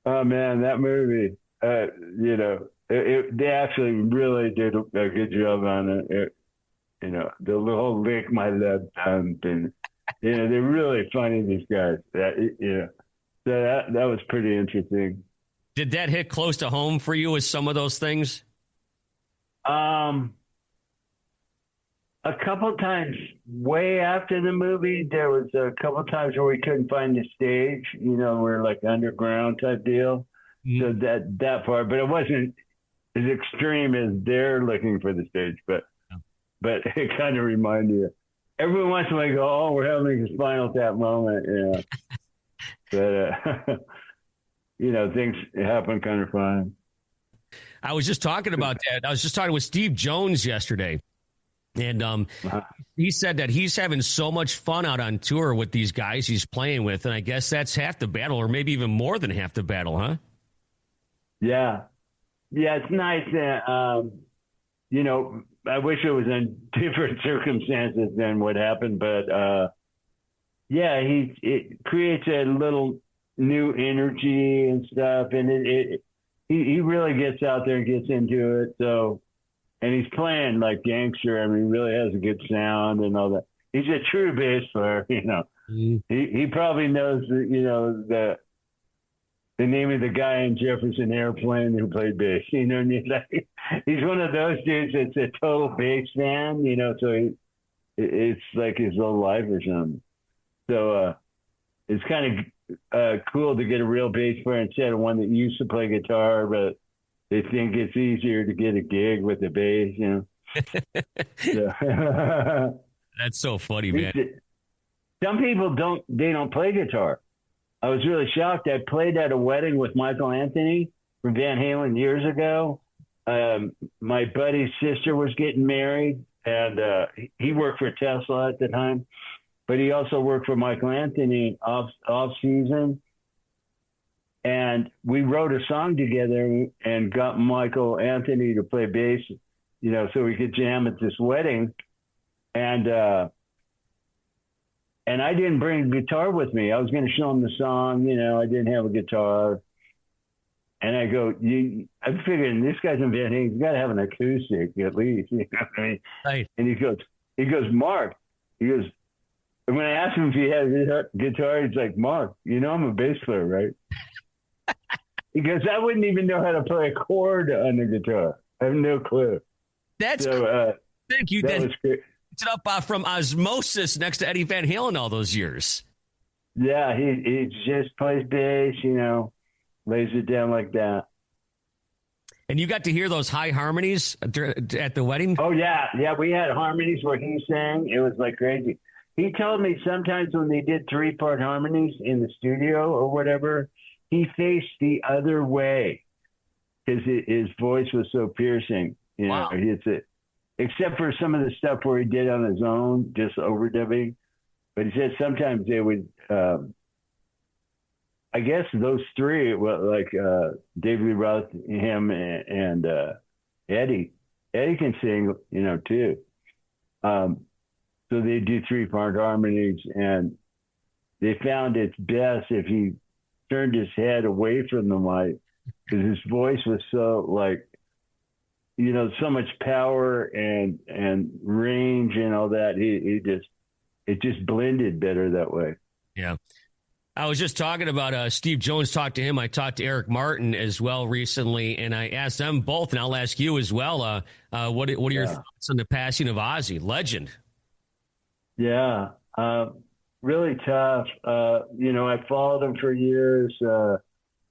oh man, that movie. They actually really did a good job on it. The whole lick my left thumb, and they're really funny, these guys. So that was pretty interesting. Did that hit close to home for you with some of those things? A couple times way after the movie, there was a couple times where we couldn't find the stage. We're like underground type deal. So that part, but it wasn't as extreme as they're looking for the stage, but it kind of reminded you. Every once in a while, you go, "Oh, we're having a Spinal Tap moment," but things happen kind of fine. I was just talking about that. I was just talking with Steve Jones yesterday, and he said that he's having so much fun out on tour with these guys he's playing with, and I guess that's half the battle, or maybe even more than half the battle, huh? Yeah, it's nice. I wish it was in different circumstances than what happened, but it creates a little new energy and stuff, and he really gets out there and gets into it. So, and he's playing like gangster. I mean, he really has a good sound and all that. He's a true bass player. He probably knows the name of the guy in Jefferson Airplane who played bass. He's one of those dudes that's a total bass fan. So it's like his whole life or something. So it's kind of cool to get a real bass player instead of one that used to play guitar, but they think it's easier to get a gig with the bass. So. That's so funny, man. Some people don't play guitar. I was really shocked. I played at a wedding with Michael Anthony from Van Halen years ago. My buddy's sister was getting married, and he worked for Tesla at the time, but he also worked for Michael Anthony off season. And we wrote a song together and got Michael Anthony to play bass, so we could jam at this wedding. And I didn't bring a guitar with me. I was going to show him the song. I didn't have a guitar. And I go, I'm figuring this guy's in Van Halen. He's got to have an acoustic at least. You know what I mean? Right. And he goes, Mark. And when I asked him if he had a guitar, he's like, Mark, I'm a bass player, right? He goes, I wouldn't even know how to play a chord on the guitar. I have no clue. That's so. Thank you. That was great. It up from osmosis next to Eddie Van Halen all those years. Yeah, he just plays bass, lays it down like that. And you got to hear those high harmonies at the wedding? Oh, yeah. Yeah, we had harmonies where he sang. It was like crazy. He told me sometimes when they did 3-part harmonies in the studio or whatever, he faced the other way because his voice was so piercing. Wow. Except for some of the stuff where he did on his own, just overdubbing. But he said sometimes they would, I guess those three, like Dave Lee Roth, him, and Eddie. Eddie can sing, too. So they do 3-part harmonies, and they found it's best if he turned his head away from the mic because his voice was so so much power and range and all that. It just blended better that way. Yeah. I was just talking about Steve Jones. Talked to him. I talked to Eric Martin as well recently, and I asked them both, and I'll ask you as well. What are your thoughts on the passing of Ozzy, legend? Yeah, really tough. I followed him for years.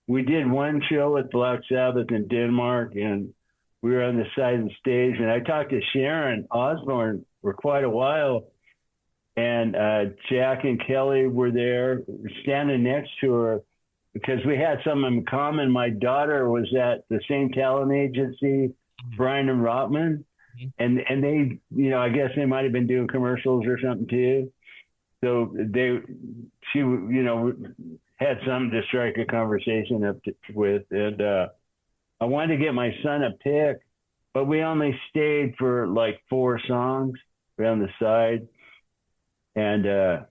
We did one show with Black Sabbath in Denmark, and we were on the side of the stage, and I talked to Sharon Osbourne for quite a while, and Jack and Kelly were there standing next to her because we had something in common. My daughter was at the same talent agency, Brian and Rotman, and they, I guess they might have been doing commercials or something too. So she had something to strike a conversation up with, and I wanted to get my son a pick, but we only stayed for like 4 songs around the side. And, to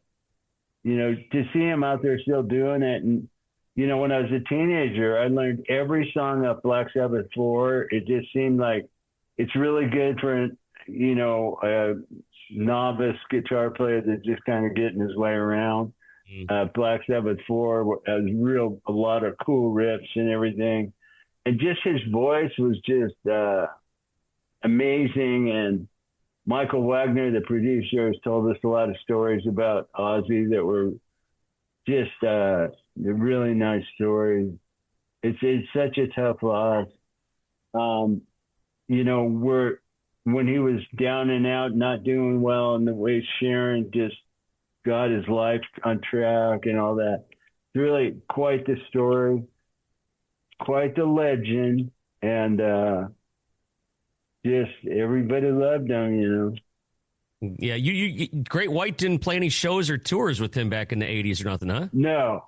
see him out there still doing it. And, when I was a teenager, I learned every song off Black Sabbath 4. It just seemed like it's really good for, a novice guitar player that's just kind of getting his way around. Black Sabbath 4 has a lot of cool riffs and everything. And just his voice was just amazing. And Michael Wagner, the producer, has told us a lot of stories about Ozzy that were just really nice stories. It's such a tough loss. when he was down and out, not doing well, and the way Sharon just got his life on track and all that. It's really quite the story, quite the legend, and just everybody loved him, Yeah, you Great White didn't play any shows or tours with him back in the 80s or nothing, huh? No.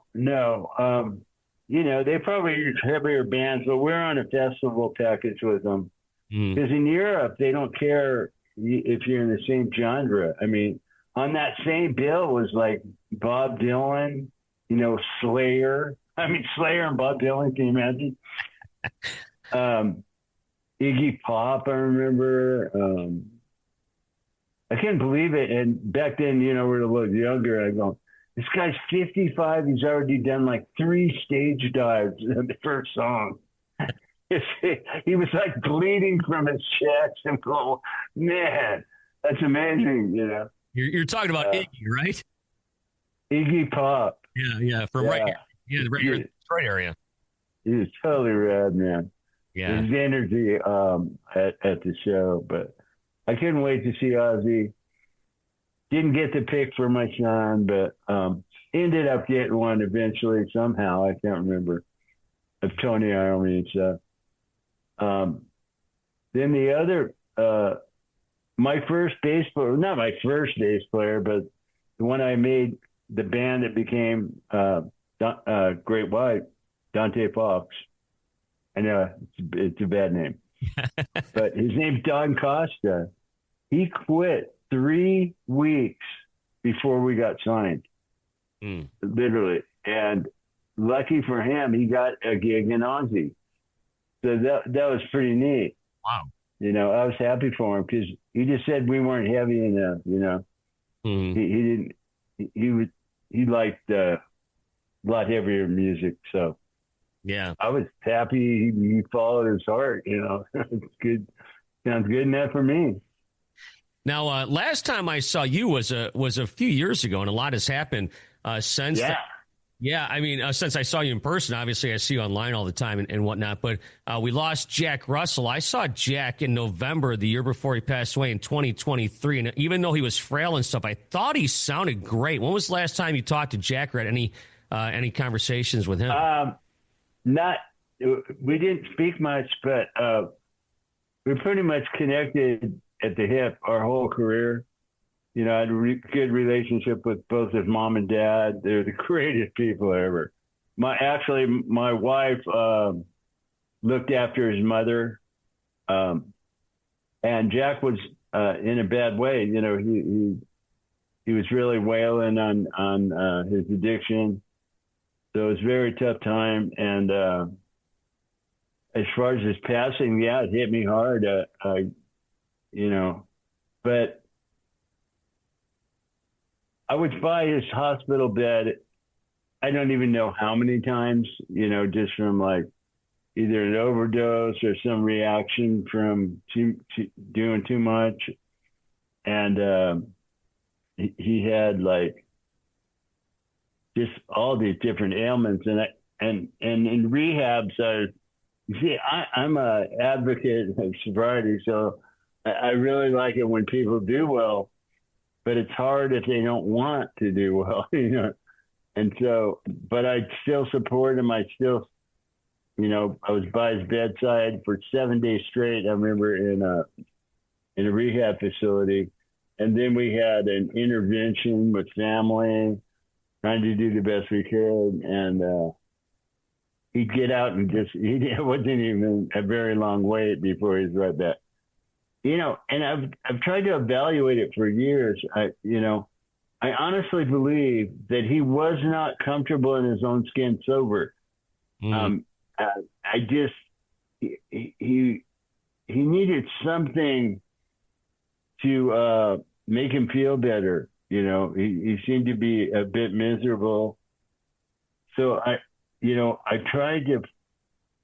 They probably use heavier bands, but we're on a festival package with them. Because in Europe, they don't care if you're in the same genre. I mean, on that same bill was like Bob Dylan, Slayer. I mean, Slayer and Bob Dylan, can you imagine? Iggy Pop, I remember. I can't believe it. And back then, we're a little younger. I go, this guy's 55. He's already done like 3 stage dives in the first song. He was like bleeding from his chest and go, man, that's amazing, You're talking about Iggy, right? Iggy Pop. Yeah, from right here. Yeah, right here in the Detroit area. He was totally rad, man. Yeah. His energy at the show, but I couldn't wait to see Ozzy. Didn't get the pick for my son, but ended up getting one eventually somehow. I can't remember. Of Tony Iommi and stuff. Then the other, my first bass player, not my first bass player, but the one I made, the band that became Great White, Dante Fox. I know it's a bad name, but his name's Don Costa. He quit 3 weeks before we got signed, literally. And lucky for him, he got a gig in Ozzy. So that was pretty neat. Wow. I was happy for him because he just said we weren't heavy enough, He didn't, he liked a lot heavier music. So yeah, I was happy he followed his heart, It's good. Sounds good enough for me. Now, last time I saw you was a few years ago, and a lot has happened since. Yeah. Yeah, I mean, since I saw you in person, obviously I see you online all the time and whatnot, but we lost Jack Russell. I saw Jack in November, the year before he passed away in 2023, and even though he was frail and stuff, I thought he sounded great. When was the last time you talked to Jack or had any conversations with him? We didn't speak much, but we pretty much connected at the hip our whole career. I had a good relationship with both his mom and dad. They're the greatest people ever. My wife looked after his mother, and Jack was in a bad way. He was really wailing on his addiction, so it was a very tough time. And as far as his passing, it hit me hard. But I was by his hospital bed. I don't even know how many times, just from like either an overdose or some reaction from doing too much. And he had like just all these different ailments. And in rehab, so you see, I'm a advocate of sobriety, so I really like it when people do well. But it's hard if they don't want to do well, And so, but I still support him. I still, I was by his bedside for 7 days straight. I remember in a rehab facility. And then we had an intervention with family, trying to do the best we could. And he'd get out and it wasn't even a very long wait before he's right back. And I've tried to evaluate it for years. I honestly believe that he was not comfortable in his own skin sober. He needed something to make him feel better. He seemed to be a bit miserable. So I tried to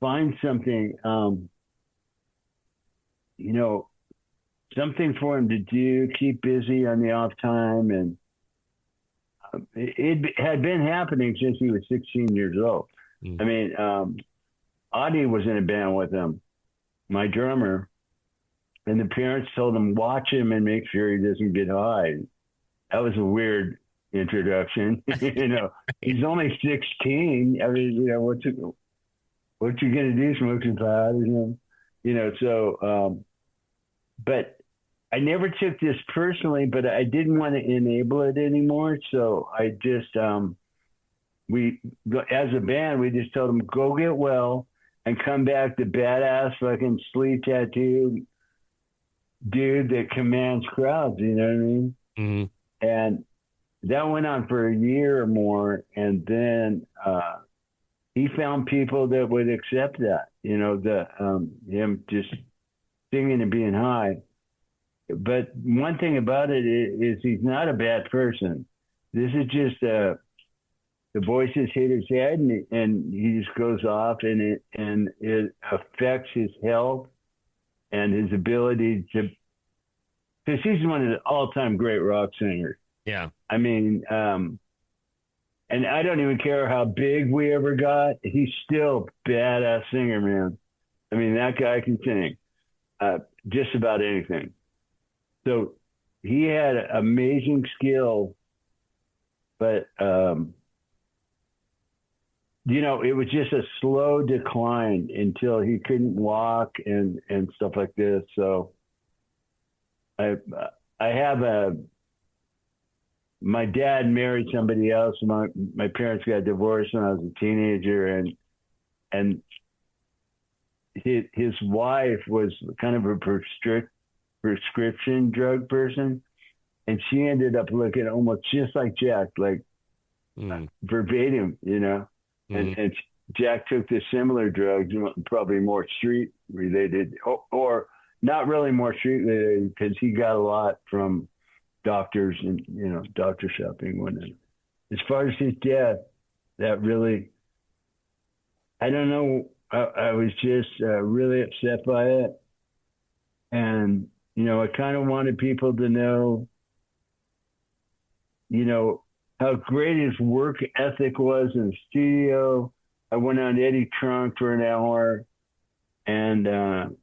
find something, something for him to do, keep busy on the off time. And it had been happening since he was 16 years old. I mean, Audie was in a band with him. my drummer, and the parents told him, watch him and make sure he doesn't get high. That was a weird introduction. He's only 16. I mean, what you going to do, smoke some pot? So, but I never took this personally, but I didn't want to enable it anymore. So I just, as a band, we just told them, go get well and come back the badass fucking sleeve tattoo dude that commands crowds. You know what I mean? Mm-hmm. And that went on for a year or more. And then, he found people that would accept that, him just singing and being high. But one thing about it is he's not a bad person. This is just the voices hit his head, and he just goes off, and it affects his health and his ability to. Because he's one of the all-time great rock singers. Yeah, I mean, and I don't even care how big we ever got. He's still a badass singer, man. I mean, that guy can sing just about anything. So he had amazing skill, but, it was just a slow decline until he couldn't walk and stuff like this. So I have my dad married somebody else. My parents got divorced when I was a teenager, and his wife was kind of a prescription drug person, and she ended up looking almost just like Jack, like verbatim, and Jack took the similar drugs, probably more street related, or not really more street related, because he got a lot from doctors and doctor shopping. When as far as his death, that really, I don't know. I was just really upset by it, and I kind of wanted people to know, how great his work ethic was in the studio. I went on Eddie Trunk for an hour, and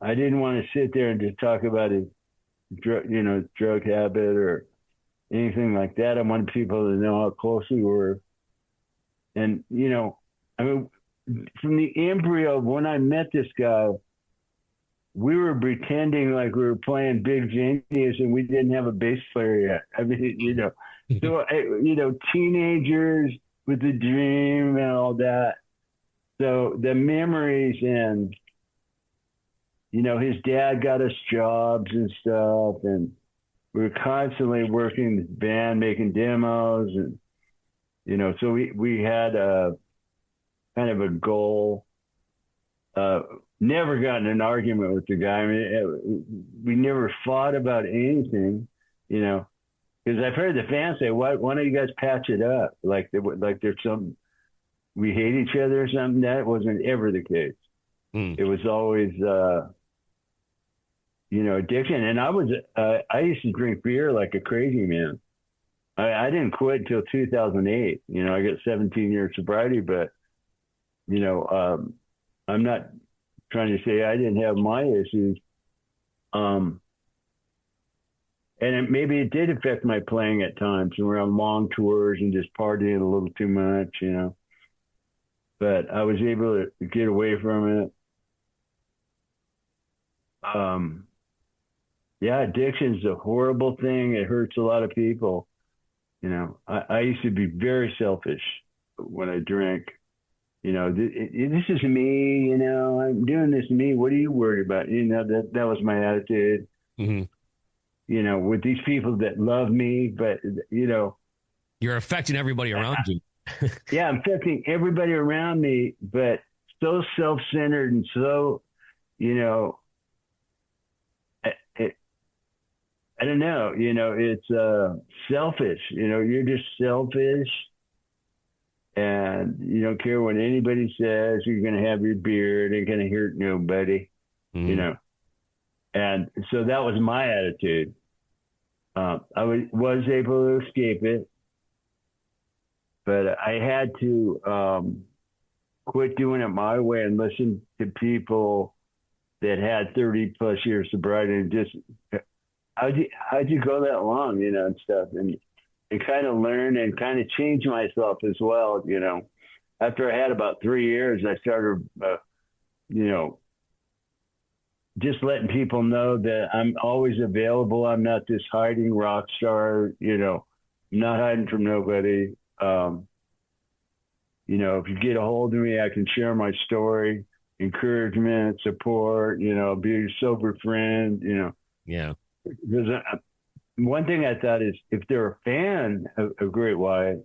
I didn't want to sit there and just talk about his drug habit or anything like that. I wanted people to know how close we were. And, I mean, from the embryo of when I met this guy, we were pretending like we were playing Big Genius and we didn't have a bass player yet. I mean, so, teenagers with the dream and all that. So the memories, and, his dad got us jobs and stuff, and we were constantly working the band, making demos, and, so we had a kind of a goal. Never got in an argument with the guy. I mean, we never fought about anything, because I've heard the fans say, why don't you guys patch it up? Like there's some, we hate each other or something. That wasn't ever the case. It was always, addiction. And I used to drink beer like a crazy man. I didn't quit until 2008. I got 17 years sobriety, but, I'm not trying to say I didn't have my issues. And maybe it did affect my playing at times, when we're on long tours and just partying a little too much, but I was able to get away from it. Addiction is a horrible thing. It hurts a lot of people. I used to be very selfish when I drank. This is me, I'm doing this to me. What are you worried about? That was my attitude. Mm-hmm. With these people that love me, but, you're affecting everybody around you. Yeah, I'm affecting everybody around me, but so self-centered and so, I don't know, it's selfish. You're just selfish, and you don't care what anybody says. You're going to have your beer. It ain't going to hurt nobody, And so that was my attitude. I was able to escape it, but I had to quit doing it my way and listen to people that had 30 plus years sobriety, and just how'd you go that long, and stuff, and kind of learn and kind of change myself as well, After I had about 3 years, I started, just letting people know that I'm always available. I'm not this hiding rock star, I'm not hiding from nobody. If you get a hold of me, I can share my story, encouragement, support, be your sober friend, Yeah. Because one thing I thought is if they're a fan of Great White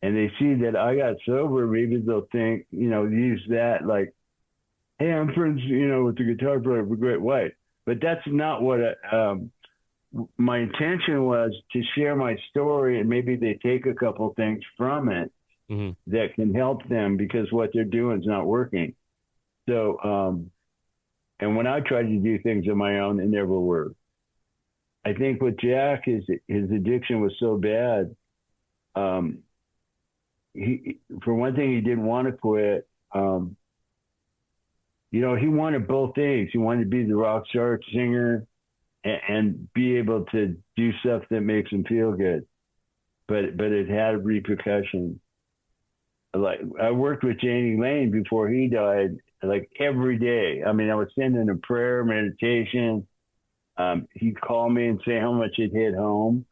and they see that I got sober, maybe they'll think, use that like, hey, I'm friends, with the guitar player for Great White. But that's not what my intention was, to share my story, and maybe they take a couple things from it that can help them, because what they're doing is not working. So, and when I tried to do things on my own, it never worked. I think with Jack, his addiction was so bad. He, for one thing, he didn't want to quit. He wanted both things. He wanted to be the rock star singer and be able to do stuff that makes him feel good. But it had repercussions. Like, I worked with Janie Lane before he died, like every day. I mean, I would send in a prayer, meditation. He'd call me and say how much he'd hit home.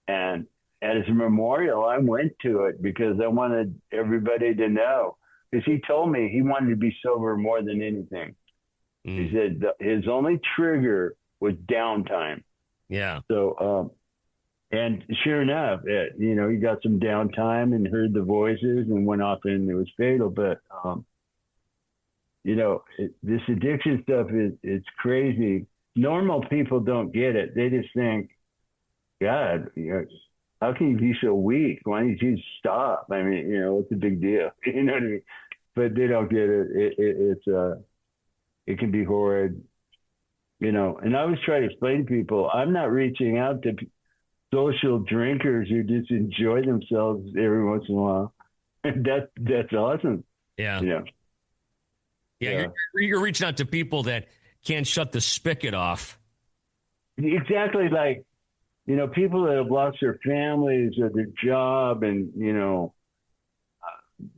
And at his memorial, I went to it because I wanted everybody to know. Because he told me he wanted to be sober more than anything. He said his only trigger was downtime. Yeah. So, and sure enough, he got some downtime and heard the voices and went off, and it was fatal. But, this addiction stuff it's crazy. Normal people don't get it. They just think, God, how can you be so weak? Why don't you just stop? I mean, what's the big deal? You know what I mean? But they don't get it. It can be horrid, And I always try to explain to people, I'm not reaching out to social drinkers who just enjoy themselves every once in a while. That's awesome. Yeah. Yeah. You're reaching out to people that can't shut the spigot off. Exactly. Like, people that have lost their families or their job and,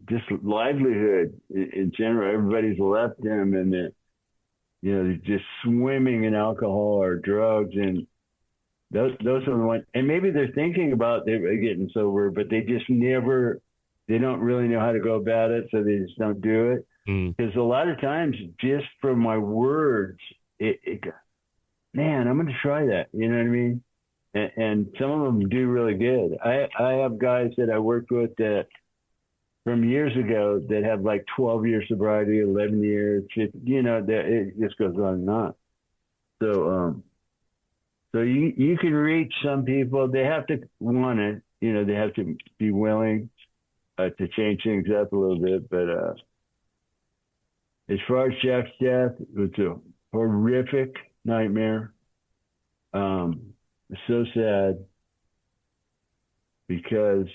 just livelihood in general. Everybody's left them, and they're just swimming in alcohol or drugs. And those are the ones, and maybe they're thinking about getting sober, but they don't really know how to go about it. So they just don't do it. Because a lot of times, just from my words, man, I'm going to try that. You know what I mean? And some of them do really good. I have guys that I worked with that from years ago that have like 12 years sobriety, 11 years, 50, that it just goes on and on. So, so you can reach some people. They have to want it. They have to be willing to change things up a little bit. But as far as Jack's death, it was a horrific nightmare. So sad, because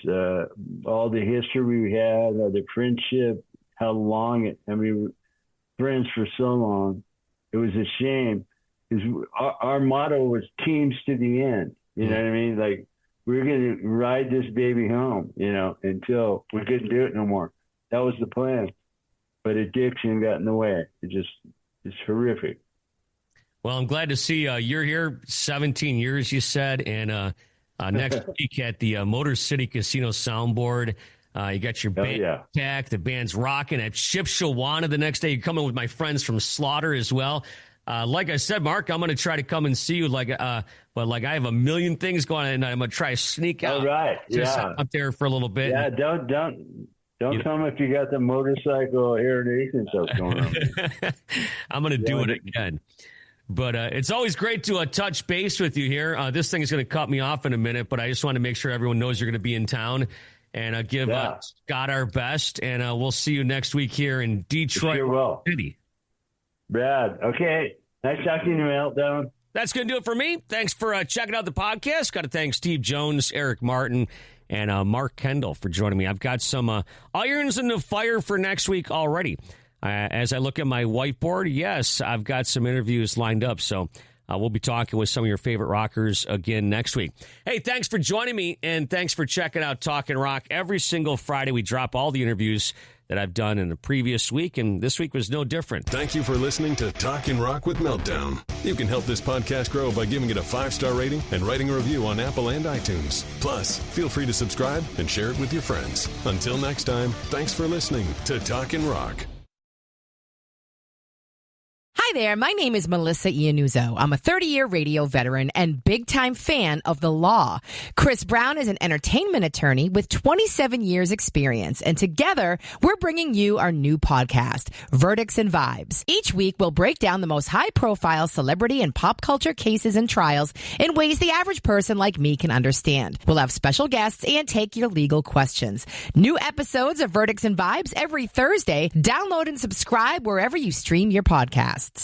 all the history we had, the friendship, how long friends for so long. It was a shame, because our motto was teams to the end. You know what I mean? Like, we're going to ride this baby home, until we couldn't do it no more. That was the plan. But addiction got in the way. It's horrific. Well, I'm glad to see you're here. 17 years, you said, and next week at the Motor City Casino Soundboard, you got your band attack. The band's rocking at Shipshewana the next day. You're coming with my friends from Slaughter as well. Like I said, Mark, I'm going to try to come and see you. But I have a million things going on, and I'm going to try to sneak out. All right, up there for a little bit. Yeah, don't come if you got the motorcycle aeronation stuff going on. I'm going to do it again. But it's always great to touch base with you here. This thing is going to cut me off in a minute, but I just want to make sure everyone knows you're going to be in town, and give Scott our best. And we'll see you next week here in Detroit City. Brad, okay. Nice talking to you, Meltdown. That's going to do it for me. Thanks for checking out the podcast. Got to thank Steve Jones, Eric Martin, and Mark Kendall for joining me. I've got some irons in the fire for next week already. As I look at my whiteboard, yes, I've got some interviews lined up. So we'll be talking with some of your favorite rockers again next week. Hey, thanks for joining me, and thanks for checking out Talkin Rock. Every single Friday, we drop all the interviews that I've done in the previous week, and this week was no different. Thank you for listening to Talkin Rock with Meltdown. You can help this podcast grow by giving it a 5-star rating and writing a review on Apple and iTunes. Plus, feel free to subscribe and share it with your friends. Until next time, thanks for listening to Talkin Rock. Hi there, my name is Melissa Iannuzzo. I'm a 30-year radio veteran and big-time fan of the law. Chris Brown is an entertainment attorney with 27 years experience, and together, we're bringing you our new podcast, Verdicts and Vibes. Each week, we'll break down the most high-profile celebrity and pop culture cases and trials in ways the average person like me can understand. We'll have special guests and take your legal questions. New episodes of Verdicts and Vibes every Thursday. Download and subscribe wherever you stream your podcasts.